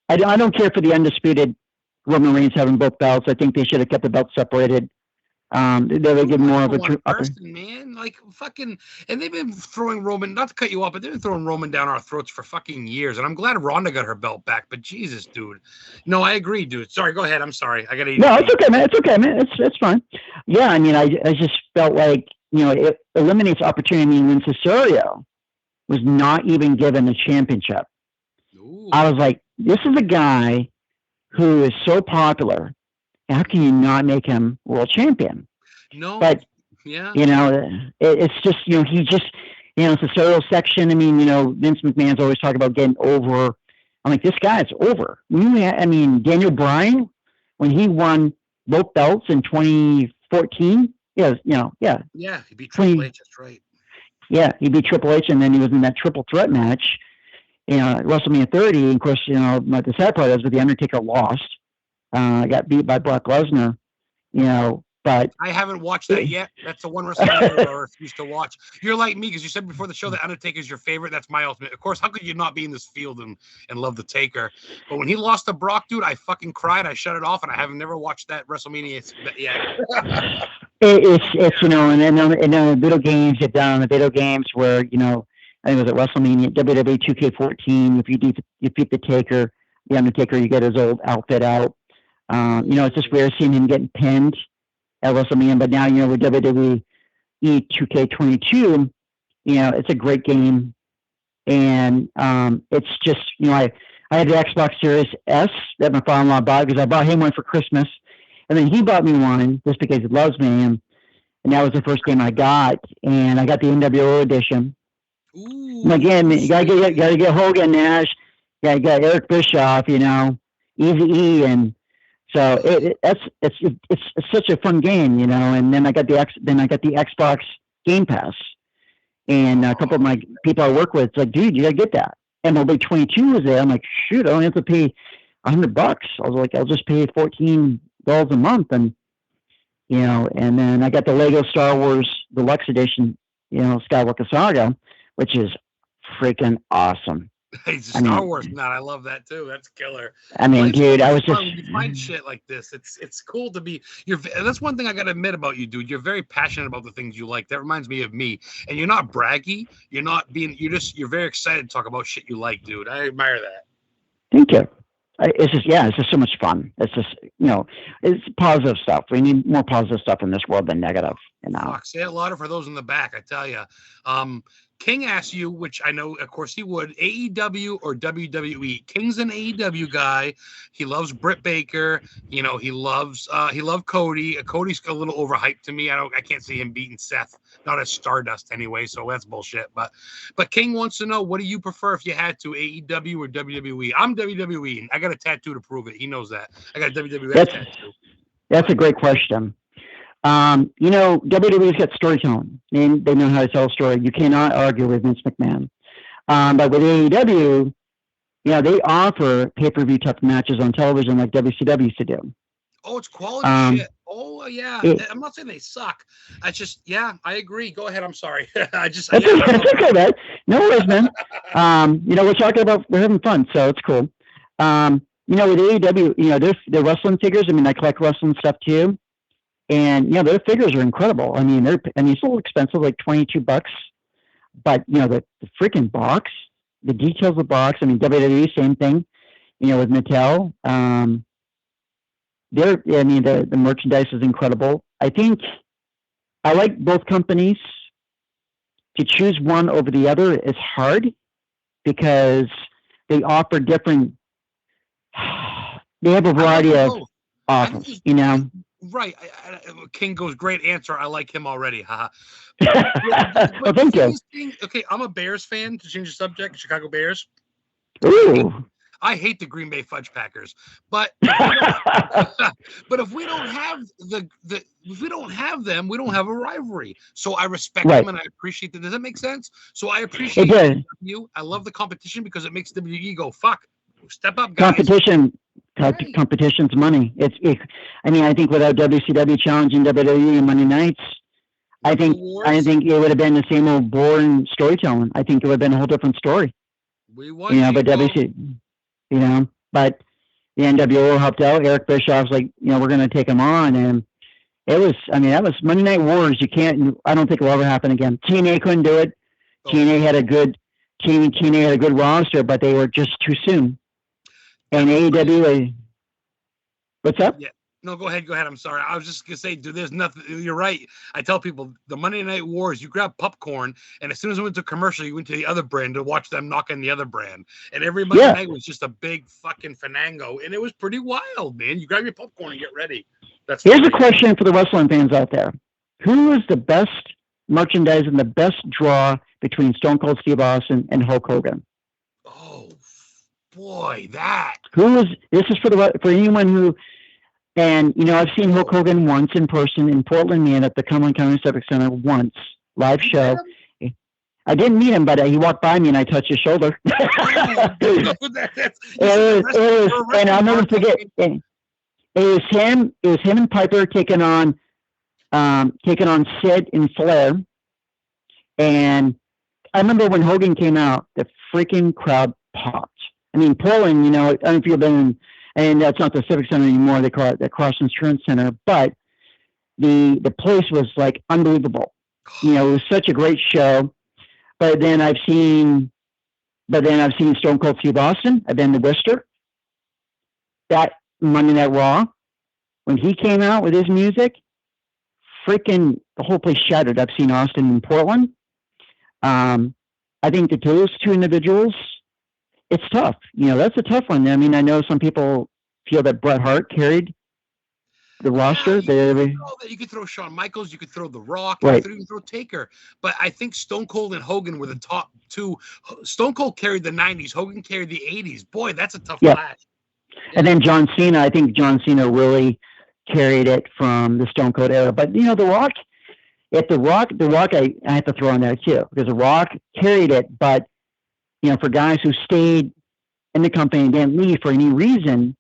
I don't care for the undisputed Roman Reigns having both belts. I think they should have kept the belts separated. They would give more of a
person, man. Like, fucking, and they've been throwing Roman, not to cut you off, but they've been throwing Roman down our throats for fucking years. And I'm glad Ronda got her belt back. But Jesus, dude. No, I agree, dude. Sorry, go ahead. I'm sorry. I gotta eat.
No, it's okay, man. It's okay, man. It's fine. Yeah, I mean, I just felt like, it eliminates opportunity. I mean, when Cesario was not even given a championship, I was like, this is a guy who is so popular. How can you not make him world champion?
No,
but it's just, he just, Cesario section. I mean, Vince McMahon's always talking about getting over. I'm like, this guy's over. I mean, Daniel Bryan, when he won both belts in 2014.
Yeah, he beat Triple H. That's right.
Yeah, he beat Triple H, and then he was in that triple threat match. WrestleMania 30, and of course, the sad part is, but the Undertaker lost. Got beat by Brock Lesnar. But
I haven't watched that yet. That's the one WrestleMania I refuse to watch. You're like me, because you said before the show that Undertaker's your favorite. That's my ultimate. Of course, how could you not be in this field and love the Taker? But when he lost to Brock, dude, I fucking cried. I shut it off, and I have never watched that WrestleMania yet.
It's and then the video games get done. The video games where I think it was at WrestleMania, WWE 2K14. If you beat the Taker, the Undertaker, you get his old outfit out. It's just weird seeing him getting pinned at WrestleMania, but now with WWE 2K22, it's a great game, and it's just I had the Xbox Series S that my father-in-law bought because I bought him one for Christmas, and then he bought me one just because he loves me, and that was the first game I got, and I got the NWO edition.
Ooh,
and again, you gotta get Hogan, Nash, you got Eric Bischoff, Easy-E, and so it's such a fun game, And then I got the Xbox Game Pass, and a couple of my people I work with, it's like, dude, you gotta get that. MLB 22 was there. I'm like, shoot, I only have to pay $100. I was like, I'll just pay $14 a month, and and then I got the Lego Star Wars Deluxe Edition, Skywalker Saga, which is freaking awesome.
He's a Star Wars nut. I love that too. That's killer.
I mean, dude, I was just
when you find shit like this. It's cool to be. That's one thing I gotta admit about you, dude. You're very passionate about the things you like. That reminds me of me. And you're not braggy. You're not being. You're very excited to talk about shit you like, dude. I admire that.
Thank you. It's just so much fun. It's just it's positive stuff. We need more positive stuff in this world than negative.
Fuck, say it louder for those in the back. I tell you. King asked you, which I know, of course, he would, AEW or WWE. King's an AEW guy. He loves Britt Baker. He loved Cody. Cody's a little overhyped to me. I can't see him beating Seth. Not as Stardust anyway, so that's bullshit. But King wants to know, what do you prefer if you had to, AEW or WWE? I'm WWE, and I got a tattoo to prove it. He knows that. I got a WWE tattoo.
That's a great question. WWE's got storytelling. They know how to tell a story. You cannot argue with Vince McMahon. But with AEW, they offer pay-per-view type matches on television like WCW used to do.
Oh, it's quality shit. Oh, yeah. I'm not saying they suck. I just, I agree. Go ahead. I'm sorry.
That's okay, man. No worries, man. We're talking about, we're having fun, so it's cool. With AEW, they're wrestling figures. I mean, I collect wrestling stuff too. And their figures are incredible. I mean, it's a little expensive, like $22. But the freaking box, the details of the box. I mean, WWE, same thing. With Mattel, the merchandise is incredible. I think I like both companies. To choose one over the other is hard because they offer different. They have a variety of offers.
Right. King goes, great answer. I like him already. Haha.
Well, thank you.
Okay, I'm a Bears fan, to change the subject. Chicago Bears.
Ooh.
I hate the Green Bay Fudge Packers, but if we don't have if we don't have them, we don't have a rivalry. So I respect them and I appreciate that. Does that make sense? So I appreciate you. I love the competition because it makes WWE go, fuck, step up, guys. Competition's money.
I think without WCW challenging WWE on Monday nights, I think it would have been the same old boring storytelling. I think it would have been a whole different story.
We won.
But but the NWO helped out. Eric Bischoff's like, we're going to take him on, and that was Monday Night Wars. I don't think it'll ever happen again. TNA couldn't do it. TNA had a good roster, but they were just too soon. And AEW, what's up?
Yeah. No, go ahead. I'm sorry. I was just going to say, dude, there's nothing. You're right. I tell people the Monday Night Wars, you grab popcorn, and as soon as I went to commercial, you went to the other brand to watch them knock in the other brand. And every Monday night was just a big fucking fanango. And it was pretty wild, man. You grab your popcorn and get ready.
Here's a question for the wrestling fans out there. Who is the best merchandise and the best draw between Stone Cold Steve Austin and Hulk Hogan?
Oh, boy, that.
This is for anyone who. And, I've seen Hulk Hogan once in person in Portland, Maine at the Cumberland County Civic Center once, live show. I didn't meet him, but he walked by me and I touched his shoulder. And I'll never forget. It was him and Piper taking on taking on Sid and Flair. And I remember when Hogan came out, the freaking crowd popped. I mean, Portland, you know, I don't know if you've been in, and that's not the Civic Center anymore. They call it the Cross Insurance Center, but the place was like unbelievable. You know, it was such a great show. But then I've seen Stone Cold Steve Austin. I've been to Worcester. That Monday Night Raw, when he came out with his music, freaking the whole place shattered. I've seen Austin in Portland. I think that those two individuals, it's tough. You know, that's a tough one. I mean, I know some people feel that Bret Hart carried the roster.
You could throw Shawn Michaels, you could throw The Rock,
right.
You could even throw Taker. But I think Stone Cold and Hogan were the top two. Stone Cold carried the 90s. Hogan carried the 80s. Boy, that's a tough clash.
And then John Cena, I think John Cena really carried it from the Stone Cold era. But, you know, The Rock, I have to throw in there too, because The Rock carried it. But, you know, for guys who stayed in the company and didn't leave for any reason,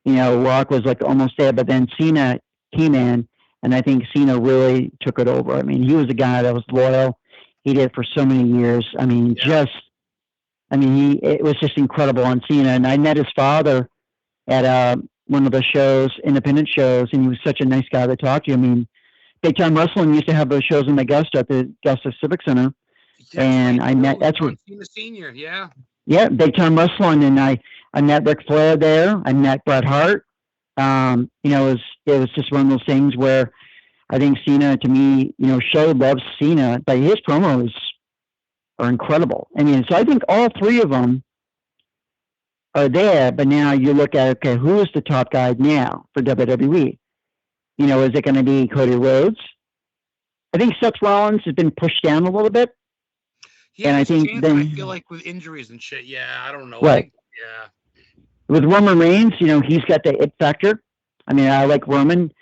you know, Rock was like almost there, but then Cena came in, and I think Cena really took it over. I mean, he was a guy that was loyal. He did it for so many years. I mean, it was just incredible on Cena. And I met his father at one of the shows, independent shows, and he was such a nice guy to talk to. I mean, Big Time Wrestling used to have those shows in Augusta at the Augusta Civic Center.
Yeah,
and I met, that's where
Cena Senior,
yeah, Big Time Wrestling, and I met Ric Flair there. I met Bret Hart. You know, it was just one of those things where I think Cena, to me, you know, show loves Cena, but his promos are incredible. I mean, so I think all three of them are there, but now you look at, okay, who is the top guy now for WWE? You know, is it going to be Cody Rhodes? I think Seth Rollins has been pushed down a little bit.
Yeah,
and I think
I feel like with injuries and shit, I don't know.
Right. With Roman Reigns, you know, he's got the it factor. I mean, I like Roman,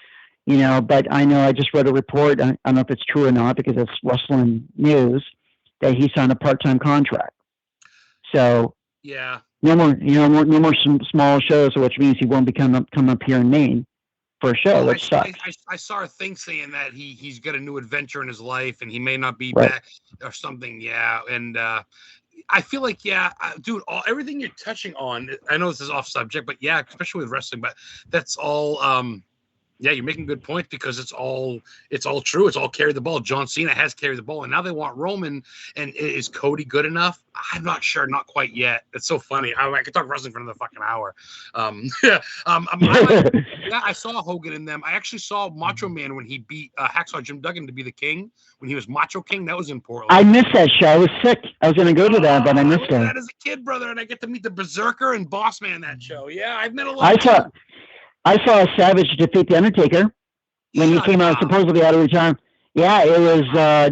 you know, but I know I just read a report, I don't know if it's true or not because it's wrestling news, that he signed a part-time contract. So no more small shows, which means he won't come up here in Maine for a show, which sucks.
I saw a thing saying that he's got a new adventure in his life and he may not be back or something. Yeah. And I feel like, dude, everything you're touching on, I know this is off subject, but especially with wrestling, but that's all, you're making a good point because it's all true. It's all carried the ball. John Cena has carried the ball, and now they want Roman. And is Cody good enough? I'm not sure. Not quite yet. It's so funny. I could talk wrestling for another fucking hour. I saw Hogan in them. I actually saw Macho Man when he beat Hacksaw Jim Duggan to be the king. When he was Macho King, that was in Portland.
I missed that show. I was sick. I was going to go to that, but I missed it.
That as a kid, brother, and I get to meet the Berserker and Boss Man that show. Yeah, I've met a lot.
I saw Savage defeat The Undertaker when he came out supposedly out of retirement. Yeah, it was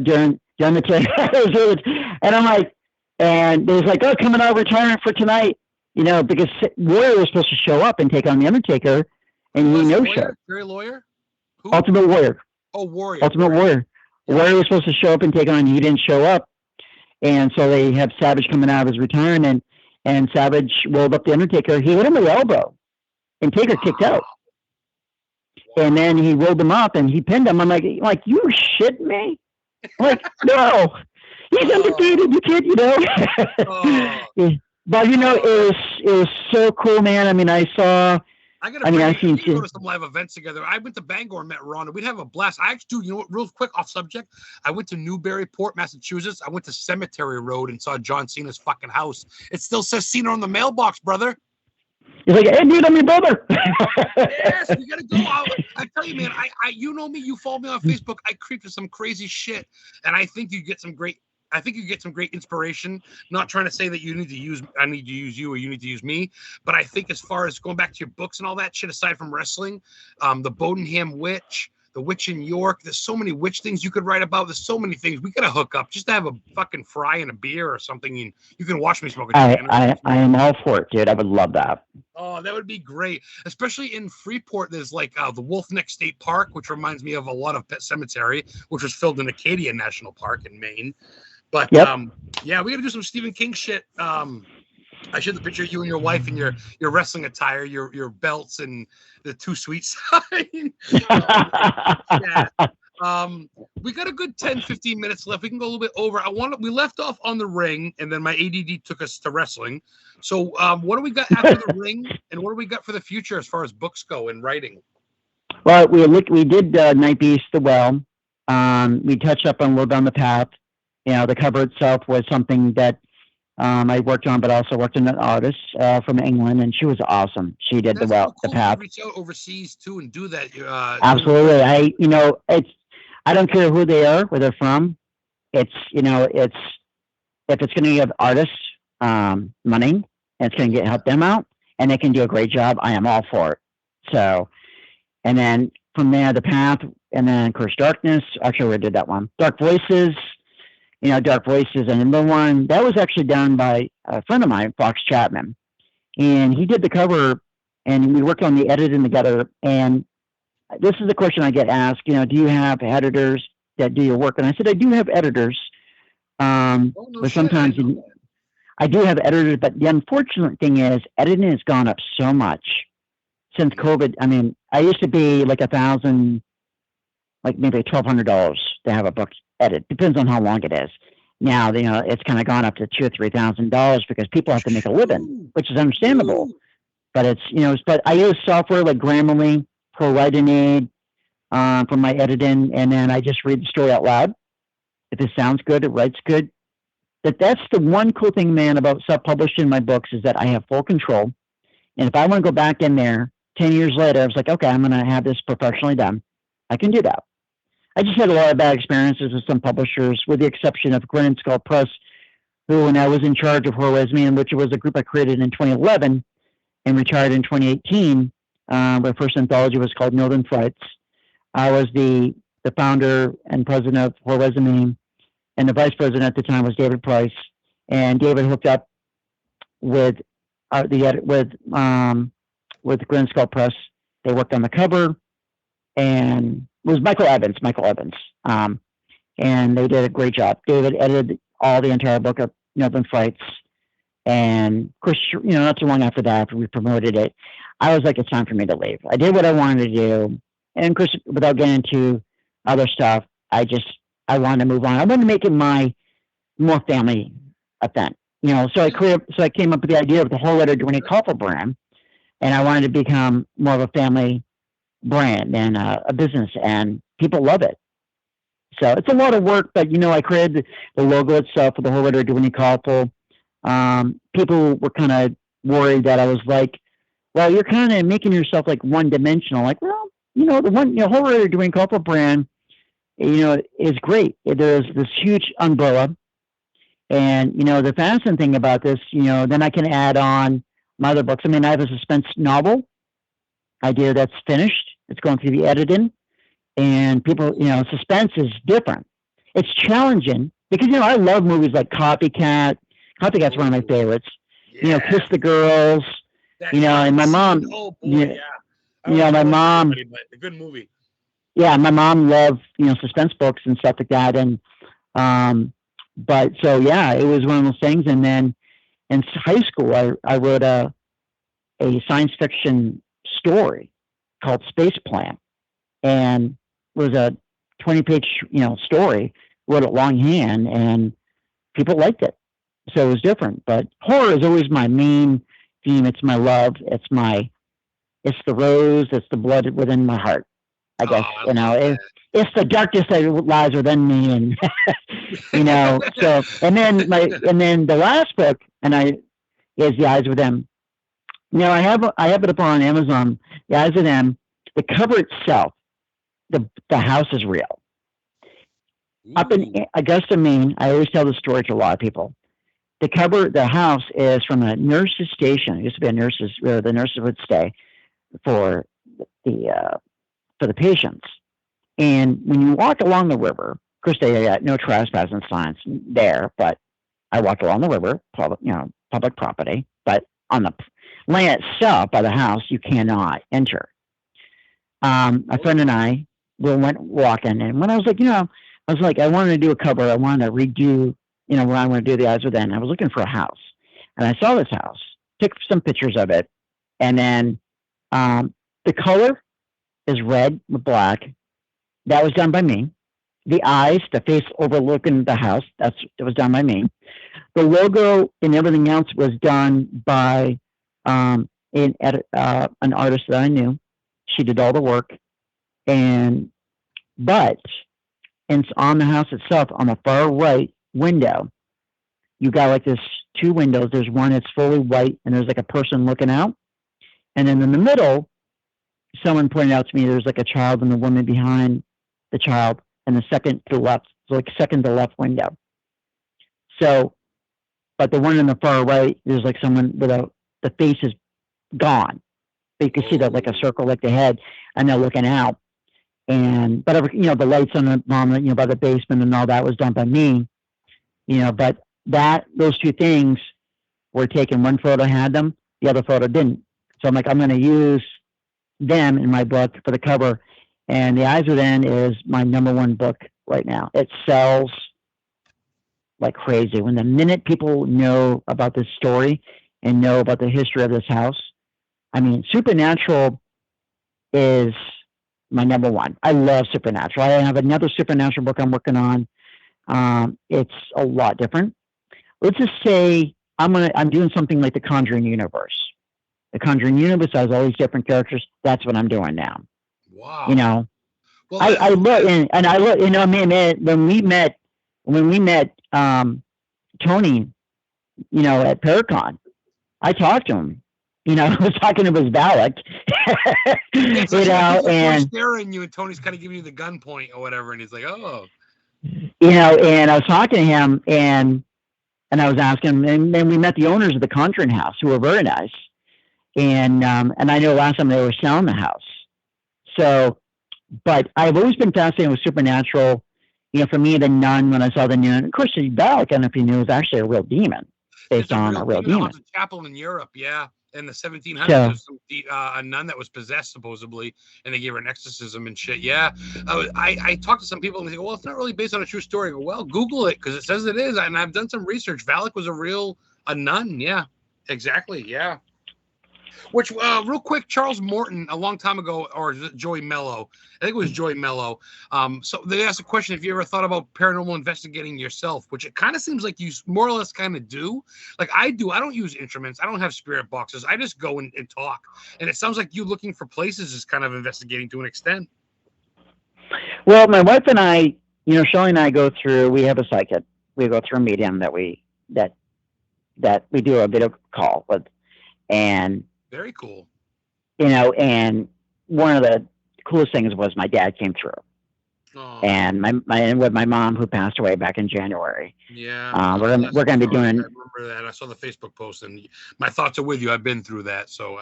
during the it was really, and I'm like, and it was like, oh, coming out of retirement for tonight, you know, because Warrior was supposed to show up and take on The Undertaker, and he no-showed.
Jerry Lawyer? Who?
Ultimate Warrior.
Oh, Warrior.
Ultimate Warrior. Warrior was supposed to show up and take on, he didn't show up, and so they have Savage coming out of his retirement, and Savage rolled up The Undertaker. He hit him with the elbow. And Taker kicked out. And then he rolled him up and he pinned him. I'm like, you shit me? I'm like, no, he's undefeated. You can't, you know. But you know, it was so cool, man. I mean, I've seen
go to some live events together. I went to Bangor and met Ron, and we'd have a blast. I actually, you know what, real quick off subject, I went to Newburyport, Massachusetts. I went to Cemetery Road and saw John Cena's fucking house. It still says Cena on the mailbox, brother.
He's like, hey, dude, I'm your brother.
Yes, you gotta go out. I tell you, man, I you know me, you follow me on Facebook. I creep to some crazy shit, and I think you get some great inspiration. Not trying to say that I need to use you or you need to use me, but I think as far as going back to your books and all that shit, aside from wrestling, the Bodenham Witch, the Witch in York, there's so many witch things you could write about. There's so many things we gotta hook up just to have a fucking fry and a beer or something. And you can watch me smoke a joint.
I am all for it, dude. I would love that.
Oh, that would be great. Especially in Freeport, there's like the Wolf Neck State Park, which reminds me of a lot of Pet Cemetery, which was filmed in Acadia National Park in Maine. But we gotta do some Stephen King shit. I should picture you and your wife in your wrestling attire, your belts and the Too Sweet sign. Yeah. We got a good 10, 15 minutes left. We can go a little bit over. We left off on the ring, and then my ADD took us to wrestling. So what do we got after the ring, and what do we got for the future as far as books go and writing?
Well, we did Night Beast, The Well. We touched up on a little bit on the path. The cover itself was something that I worked on, but also worked on an artist from England, and she was awesome. She did
That's
the
cool.
the path.
Reach out overseas too and do that.
Absolutely. I don't care who they are, where they're from. If it's going to give artists money and it's going to help them out, and they can do a great job, I am all for it. So, and then from there, the path, and then of course Darkness. Actually, I did that one. Dark Voices. Dark Voices, and the one that was actually done by a friend of mine, Fox Chapman, and he did the cover, and we worked on the editing together. And this is the question I get asked, do you have editors that do your work? And I said, I do have editors, but sometimes I do have editors, but the unfortunate thing is editing has gone up so much since COVID. I mean, I used to be like $1,000, like maybe $1,200 to have a book edit. Depends on how long it is. Now, it's kind of gone up to $2,000 or $3,000 because people have to make a living, which is understandable. But it's, but I use software like Grammarly, Pro Writing Aid for my editing, and then I just read the story out loud. If it sounds good, it writes good. But that's the one cool thing, man, about self-publishing my books is that I have full control. And if I want to go back in there 10 years later, I was like, okay, I'm going to have this professionally done. I can do that. I just had a lot of bad experiences with some publishers, with the exception of Grin and Skull Press, who, when I was in charge of Horror Lesbian, which was a group I created in 2011 and retired in 2018, my first anthology was called Northern Flights. I was the founder and president of Horror Lesbian, and the vice president at the time was David Price. And David hooked up with Grin and Skull Press. They worked on the cover, and it was Michael Evans. And they did a great job. David edited the entire book of Northern Flights. And of course, not too long after that, after we promoted it, I was like, it's time for me to leave. I did what I wanted to do. And of course, without getting into other stuff, I wanted to move on. I wanted to make it more family event. So I came up with the idea of the Horror Letter DUANE E Coffill brand. And I wanted to become more of a family brand and a business, and people love it. So it's a lot of work, but I created the logo itself for the Horror Letter DUANE E Coffill. People were kind of worried that I was like, well, you're kind of making yourself like one-dimensional. Like, well, the Horror Letter DUANE E Coffill brand, is great. There's this huge umbrella, and the fascinating thing about this, then I can add on my other books. I mean, I have a suspense novel idea that's finished. It's going through the editing, and people, suspense is different. It's challenging because, I love movies like Copycat. Copycat's one of my favorites.
Yeah.
Kiss the Girls, and my mom, my mom,
a good movie.
Yeah. My mom loved, suspense books and stuff like that. And, but so, yeah, it was one of those things. And then in high school, I wrote a science fiction story called Space Plan, and it was a 20-page story. Wrote it longhand, and people liked it, so it was different. But horror is always my main theme. It's my love. It's the rose. It's the blood within my heart. I guess it's the darkness that lies within me, and So and then the last book, is The Eyes of Them. I have it up on Amazon. The Eyes of Them. The cover itself, the house is real. Ooh. Up in Augusta, Maine, I always tell the story to a lot of people. The house is from a nurse's station. It used to be where the nurses would stay for the patients. And when you walk along the river, of course they got no trespassing signs there, but I walked along the river, public property, but on the land itself by the house, you cannot enter. A friend and I went walking, and when I was like, I wanted to do a cover. I wanted to redo, where I want to do The Eyes Within. I was looking for a house. and I saw this house, took some pictures of it, and then the color is red with black. That was done by me. The eyes, the face overlooking the house, it was done by me. The logo and everything else was done by an artist that I knew. She did all the work, but it's on the house itself, on the far right window, you got like this 2 windows. There's one that's fully white, and there's like a person looking out, and then in the middle, someone pointed out to me there's like a child and a woman behind the child, and the second to the left, so like second to left window. So, but the one in the far right, there's like someone with the face is gone. But you can see that like a circle, like the head, and they're looking out. And but the lights on the by the basement and all that was done by me. But those 2 things were taken. One photo had them, the other photo didn't. So I'm like, I'm going to use them in my book for the cover. And The Eyes Within is my #1 book right now. It sells like crazy. When the minute people know about this story and know about the history of this house, I mean, Supernatural is my #1. I love Supernatural. I have another Supernatural book I'm working on. It's a lot different. Let's just say I'm doing something like the Conjuring universe. The Conjuring universe has all these different characters. That's what I'm doing now.
Wow.
Well, I look and I look. When we met Tony, at Paracon, I talked to him. I was talking to his Valak.
And staring you, and Tony's kind of giving you the gun point or whatever, and he's like, "Oh."
And I was talking to him, and I was asking him, and then we met the owners of the Conjuring house, who were very nice. And I know last time they were selling the house. So, but I've always been fascinated with Supernatural. For me, the nun, when I saw the nun, of course, the Valak, I don't know if you knew, was actually a real demon, based on a real demon.
It's a chapel in Europe, yeah. In the 1700s, there's a nun that was possessed, supposedly, and they gave her an exorcism and shit. Yeah. I talked to some people, and they go, well, it's not really based on a true story. I go, well, Google it, because it says it is. And I've done some research. Valak was a nun. Yeah, exactly. Yeah. Which, real quick, Charles Morton, a long time ago, or Joey Mello, I think it was Joey Mello. So they asked a question, if you ever thought about paranormal investigating yourself, which it kind of seems like you more or less kind of do. Like I do. I don't use instruments. I don't have spirit boxes. I just go and talk. And it sounds like you looking for places is kind of investigating to an extent.
Well, my wife and I, Shelley and I we have a psychic. We go through a medium that we do a bit of call with. And
very cool.
And one of the coolest things was my dad came through. Oh. And with my mom, who passed away back in January.
Yeah.
We're going to be doing.
I remember that. I saw the Facebook post, and my thoughts are with you. I've been through that. So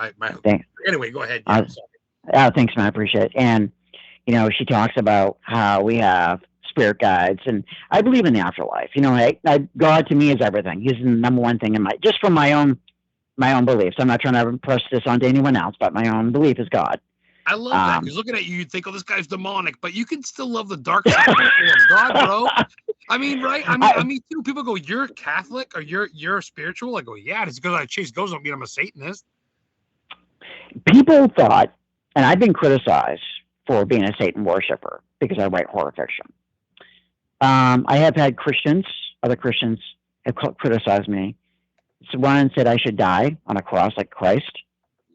anyway, go ahead.
Thanks, man. I appreciate it. And, she talks about how we have spirit guides, and I believe in the afterlife. God to me is everything. He's the #1 thing in just from my own beliefs. I'm not trying to impress this onto anyone else, but my own belief is God.
I love that, because looking at you, you'd think, oh, this guy's demonic, but you can still love the dark side of God, bro. I mean, right? I mean, too. People go, you're Catholic or you're spiritual? I go, yeah, it's because I chase ghosts. Don't mean I'm a Satanist.
People thought, and I've been criticized for being a Satan worshiper because I write horror fiction. I have had other Christians have criticized me. So one said I should die on a cross like Christ,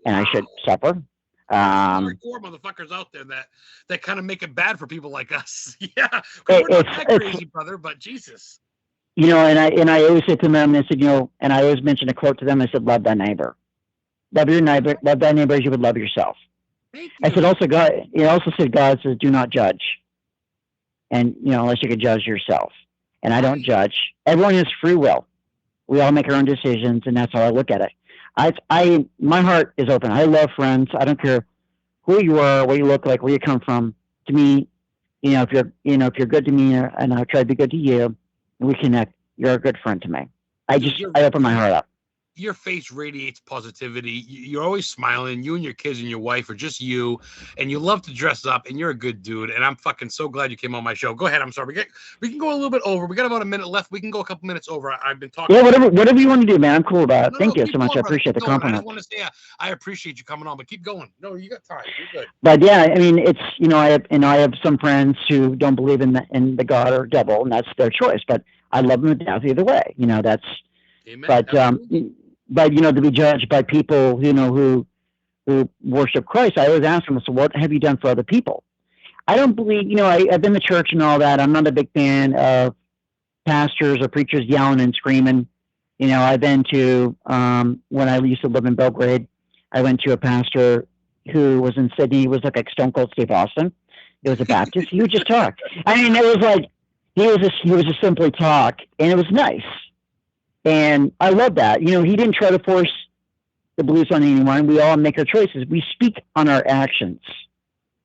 and I should suffer.
Hardcore motherfuckers out there that kind of make it bad for people like us. Yeah, we're not that crazy, brother, but Jesus.
And I always said to them, I said, and I always mention a quote to them. I said, love thy neighbor. Love your neighbor. Love thy neighbor as you would love yourself. I said also God. He also said God says, do not judge, and unless you could judge yourself. And I don't judge. Everyone has free will. We all make our own decisions, and that's how I look at it. My heart is open. I love friends. I don't care who you are, what you look like, where you come from. To me, if you're good to me, and I try to be good to you, and we connect, you're a good friend to me. I open my heart up.
your face radiates positivity. You're always smiling. You and your kids and your wife are just you, and you love to dress up, and you're a good dude. And I'm fucking so glad you came on my show. Go ahead. I'm sorry. We can go a little bit over. We got about a minute left. We can go a couple minutes over. I've been talking.
Yeah, whatever you want to do, man. I'm cool about it. Thank you so much. I appreciate the compliment.
I just want to say I appreciate you coming on, but keep going. No, you got time. You're good.
But yeah, I mean, it's I have some friends who don't believe in the God or devil, and that's their choice. But I love them to death either way. That's. Amen. But to be judged by people who worship Christ, I always ask them, so what have you done for other people? I don't believe, I've been to church and all that. I'm not a big fan of pastors or preachers yelling and screaming. I've been to, when I used to live in Belgrade, I went to a pastor who was in Sydney. He was like Stone Cold Steve Austin. He was a Baptist. He would just talk. I mean, it was like, he was just simply talk, and it was nice. And I love that. He didn't try to force the beliefs on anyone. We all make our choices. We speak on our actions.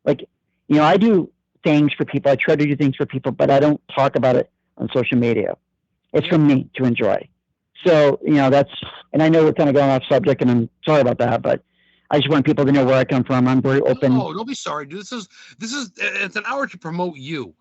Like, I do things for people. I try to do things for people, but I don't talk about it on social media. It's for me to enjoy. So, and I know we're kind of going off subject, and I'm sorry about that, but I just want people to know where I come from. I'm very open.
No, don't be sorry, dude. It's an hour to promote you.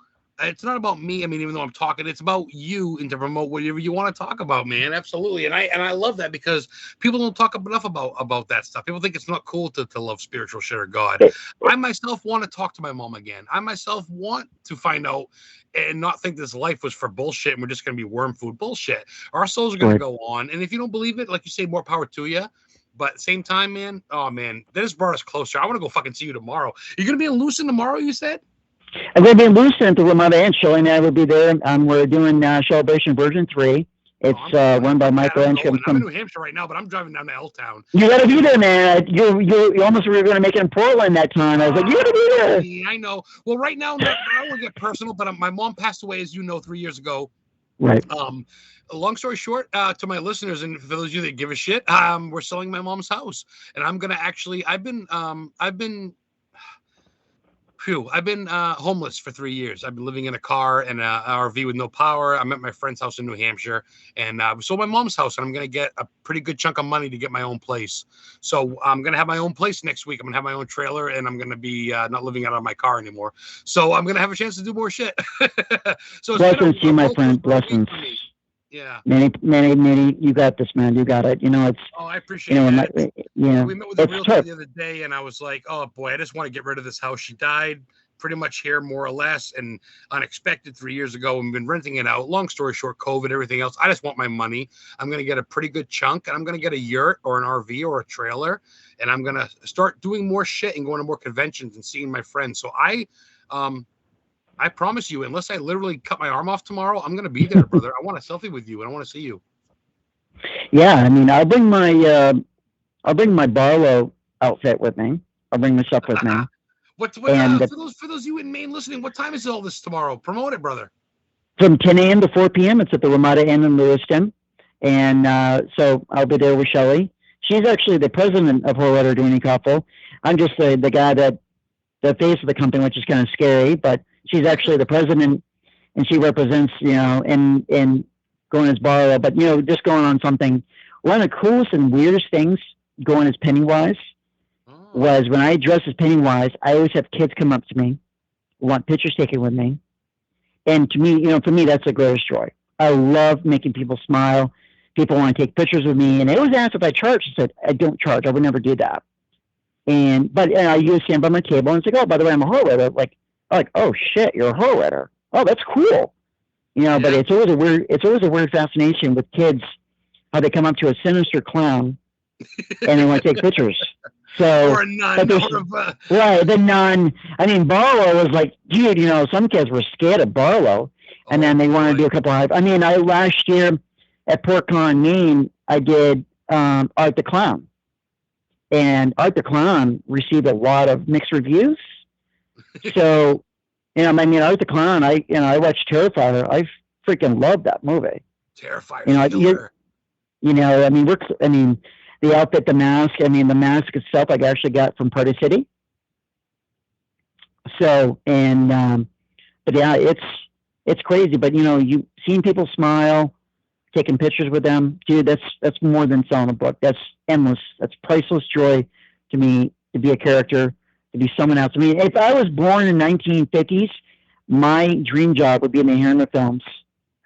It's not about me. I mean, even though I'm talking, it's about you and to promote whatever you want to talk about, man. Absolutely. And I love that because people don't talk enough about that stuff. People think it's not cool to love spiritual shit or God. I myself want to talk to my mom again. I myself want to find out and not think this life was for bullshit and we're just going to be worm food bullshit. Our souls are going to go on. And if you don't believe it, like you say, more power to you. But at the same time, man, this brought us closer. I want to go fucking see you tomorrow. You're going to be in Lucin tomorrow, you said?
I'm going to be in Lucin at the Ramada Inn show, and I will be there. We're doing Celebration Version 3. It's run by Michael Ensham.
I'm in New Hampshire right now, but I'm driving down to L-Town.
You got to be there, man. You almost were going to make it in Portland that time. I was like, you got to be there.
Yeah, I know. Well, right now, I don't want to get personal, but my mom passed away, as you know, 3 years ago.
Right.
Long story short, to my listeners, and for those of you that give a shit, we're selling my mom's house, and I'm gonna actually. I've been homeless for 3 years. I've been living in a car and an RV with no power. I'm at my friend's house in New Hampshire, and we sold my mom's house, and I'm going to get a pretty good chunk of money to get my own place. So I'm going to have my own place next week. I'm going to have my own trailer, and I'm going to be not living out of my car anymore. So I'm going to have a chance to do more shit. So
blessings to you, my friend. Blessings.
Yeah.
Many, you got this, man. You got it. It's. Oh,
I appreciate it. We met with a realtor
tough.
the other day, and I was like, oh boy, I just want to get rid of this house. She died pretty much here, more or less, and unexpected 3 years ago, and been renting it out. Long story short, COVID, everything else. I just want my money. I'm going to get a pretty good chunk, and I'm going to get a yurt or an RV or a trailer, and I'm going to start doing more shit and going to more conventions and seeing my friends. So I promise you, unless I literally cut my arm off tomorrow, I'm going to be there, brother. I want a selfie with you, and I want to see you.
Yeah, I mean, I'll bring my Barlow outfit with me. I'll bring my stuff with me.
For those of you in Maine listening, what time is all this tomorrow? Promote it, brother.
From 10 a.m. to 4 p.m. It's at the Ramada Inn in Lewiston. And so I'll be there with Shelley. She's actually the president of Horror DUANE E Coffill. I'm just the guy the face of the company, which is kind of scary, but she's actually the president, and she represents, in going as Barlow. But, just going on something, one of the coolest and weirdest things going as Pennywise was when I dress as Pennywise, I always have kids come up to me, want pictures taken with me. And to me, for me, that's the greatest joy. I love making people smile. People want to take pictures with me. And they always ask if I charge. I said, I don't charge. I would never do that. But I used to stand by my table, and it's like, oh, by the way, I'm a horror writer. Like, oh shit, you're a horror writer. Oh, that's cool. But it's always a weird fascination with kids, how they come up to a sinister clown and they want to take pictures. So,
or a nun.
Right, the nun. I mean, Barlow was like, dude, some kids were scared of Barlow, and then they wanted to do a couple of. I mean, last year at PortCon, Maine, I did Art the Clown, and Art the Clown received a lot of mixed reviews. So, Art the Clown. I watched Terrifier. I freaking love that movie.
Terrifier.
The outfit, the mask. The mask itself, I actually got from Party City. So, but yeah, it's crazy. But you seeing people smile, taking pictures with them. Dude, that's more than selling a book. That's endless. That's priceless joy to me to be a character, to be someone else. I mean, if I was born in 1950s, my dream job would be in the Hammer films.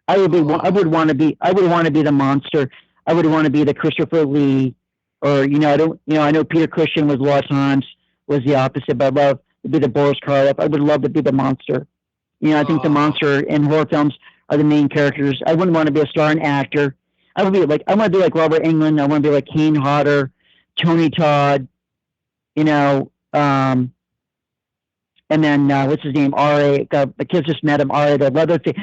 I would want to be the monster. I would want to be the Christopher Lee, or I know Peter Cushing was a lot of times was the opposite, but I'd love to be the Boris Karloff. I would love to be the monster. I think the monster in horror films are the main characters. I wouldn't want to be a starring actor. I want to be like Robert Englund. I want to be like Kane Hodder, Tony Todd, and then what's his name? R.A. The kids just met him. R.A. the Leatherface.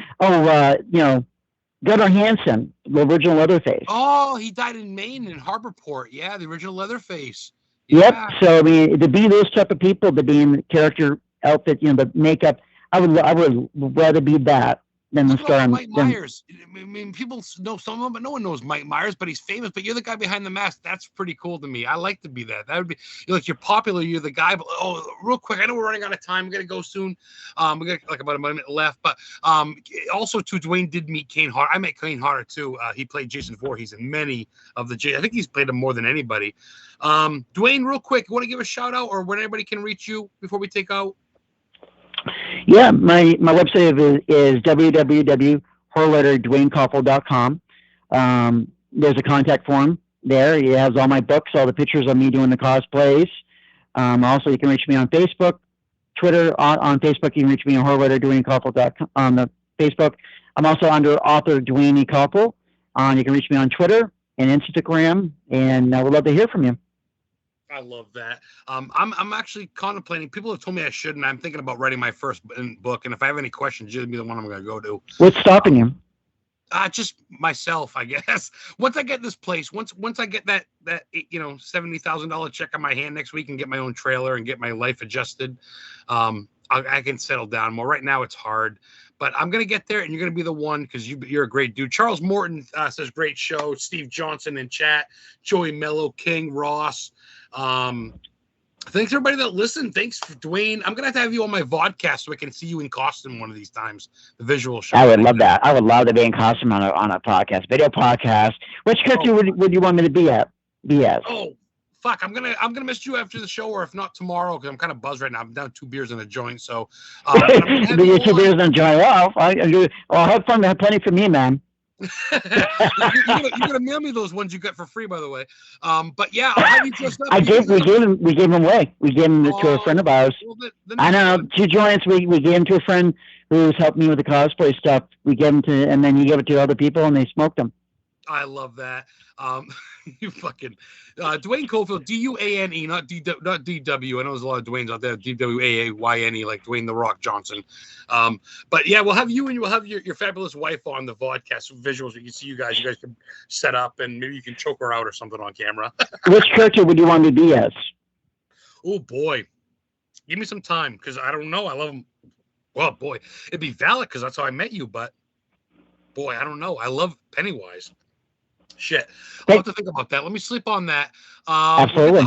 Gunnar Hansen, the original Leatherface.
Oh, he died in Maine in Harborport. Yeah, the original Leatherface. Yeah.
Yep. So I mean, to be those type of people, to be in the character outfit, the makeup, I would rather be that than the star.
Mike Myers. I mean, people know some of him, but no one knows Mike Myers. But he's famous. But you're the guy behind the mask. That's pretty cool to me. I like to be that. That would be you're popular. You're the guy. But real quick, I know we're running out of time. We're gonna go soon. We got like about a minute left. But also too, Dwayne did meet Kane Hodder. I met Kane Hodder too. He played Jason Voorhees in many of the I think he's played him more than anybody. Dwayne, real quick, you want to give a shout out or when anybody can reach you before we take out?
Yeah, my website is www.horrorwriterdwaynecoffil.com. There's a contact form there. It has all my books, all the pictures of me doing the cosplays. Also, you can reach me on Facebook, Twitter. On Facebook, you can reach me on horrorwriterdwaynecoffil.com on the Facebook. I'm also under author Duane E. Coffill. You can reach me on Twitter and Instagram, and I would love to hear from you.
I love that. I'm actually contemplating. People have told me I shouldn't. I'm thinking about writing my first book, and if I have any questions, you'll be the one I'm going to go to.
What's stopping you?
Just myself, I guess. Once I get this place, once I get that $70,000 check on my hand next week and get my own trailer and get my life adjusted, I can settle down more. Right now, it's hard. But I'm going to get there, and you're going to be the one because you're a great dude. Charles Morton says, great show. Steve Johnson in chat. Joey Mello, King, Ross. Thanks, everybody that listened. Thanks, for Dwayne. I'm going to have you on my vodcast so I can see you in costume one of these times, the visual show.
I would love that. I would love to be in costume on a podcast, video podcast. Which character would you want me to be as?
Oh, fuck. I'm gonna miss you after the show, or if not tomorrow, because I'm kind of buzzed right now. I'm down 2 beers in a joint, so.
You're 2 beers in a joint. Well, have fun. Have plenty for me, man.
You're gonna mail me those ones you got for free, by the way. But yeah, I'll have you dressed up.
We gave them away. We gave them to a friend of ours. Well, I know 2 joints. We gave them to a friend who's helped me with the cosplay stuff. We gave them to, and then he gave it to other people, and they smoked them.
I love that. You fucking Dwayne Coffill, DUANE, not DW. I know there's a lot of Dwaynes out there, DWAAYNE, like Dwayne the Rock Johnson. But yeah, we'll have you and we'll have your fabulous wife on the vodcast visuals. We can see you guys. You guys can set up and maybe you can choke her out or something on camera.
Which character would you want me to be as?
Oh boy, give me some time because I don't know. I love him. Well, boy, it'd be Valak because that's how I met you. But boy, I don't know. I love Pennywise. Shit. I'll have to think about that. Let me sleep on that.
Absolutely.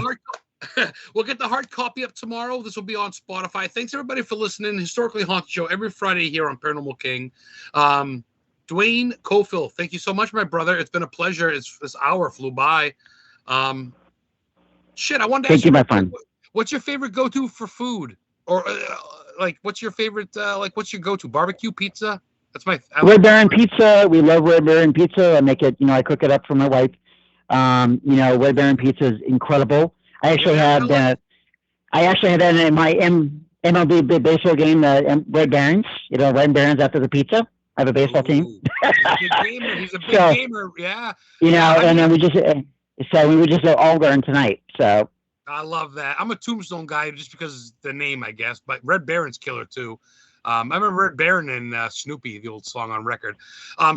We'll get the hard copy up tomorrow. This will be on Spotify. Thanks, everybody, for listening. Historically Haunted Show every Friday here on Paranormal King. Dwayne Coffill, thank you so much, my brother. It's been a pleasure. This hour flew by. Shit, I wanted to ask you,
my friend.
What's your favorite go-to for food? Or, what's your favorite, what's your go-to? Barbecue, pizza? That's my
Red Baron pizza. We love Red Baron pizza. I make it, I cook it up for my wife. Red Baron pizza is incredible. I actually had that in my MLB baseball game. Red Barons, Red Barons after the pizza. I have a baseball team.
He's a big gamer. Yeah.
And then we were just all going tonight. So
I love that. I'm a Tombstone guy just because the name, I guess. But Red Baron's killer too. I remember Red Baron and Snoopy, the old song on record. They're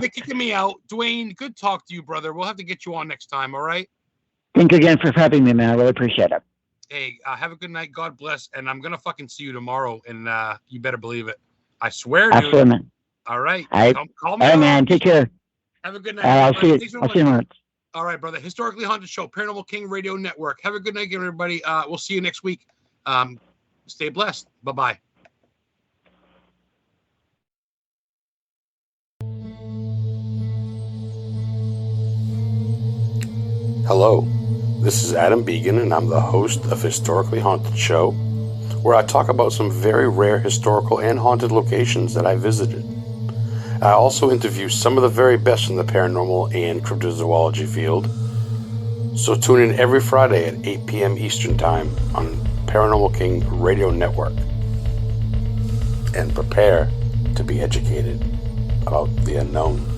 kicking me out. Dwayne, good talk to you, brother. We'll have to get you on next time, all right?
Thank you again for having me, man. I really appreciate it.
Hey, have a good night. God bless. And I'm going to fucking see you tomorrow, and you better believe it. I swear, dude.
Absolutely, man.
All right.
Call me. All right, man. Take care.
Have a good night.
I'll see you.
All right, brother. Historically Haunted Show, Paranormal King Radio Network. Have a good night, everybody. We'll see you next week. Stay blessed. Bye-bye.
Hello, this is Adam Began, and I'm the host of Historically Haunted Show, where I talk about some very rare historical and haunted locations that I visited. I also interview some of the very best in the paranormal and cryptozoology field. So tune in every Friday at 8 p.m. Eastern Time on Paranormal King Radio Network. And prepare to be educated about the unknown.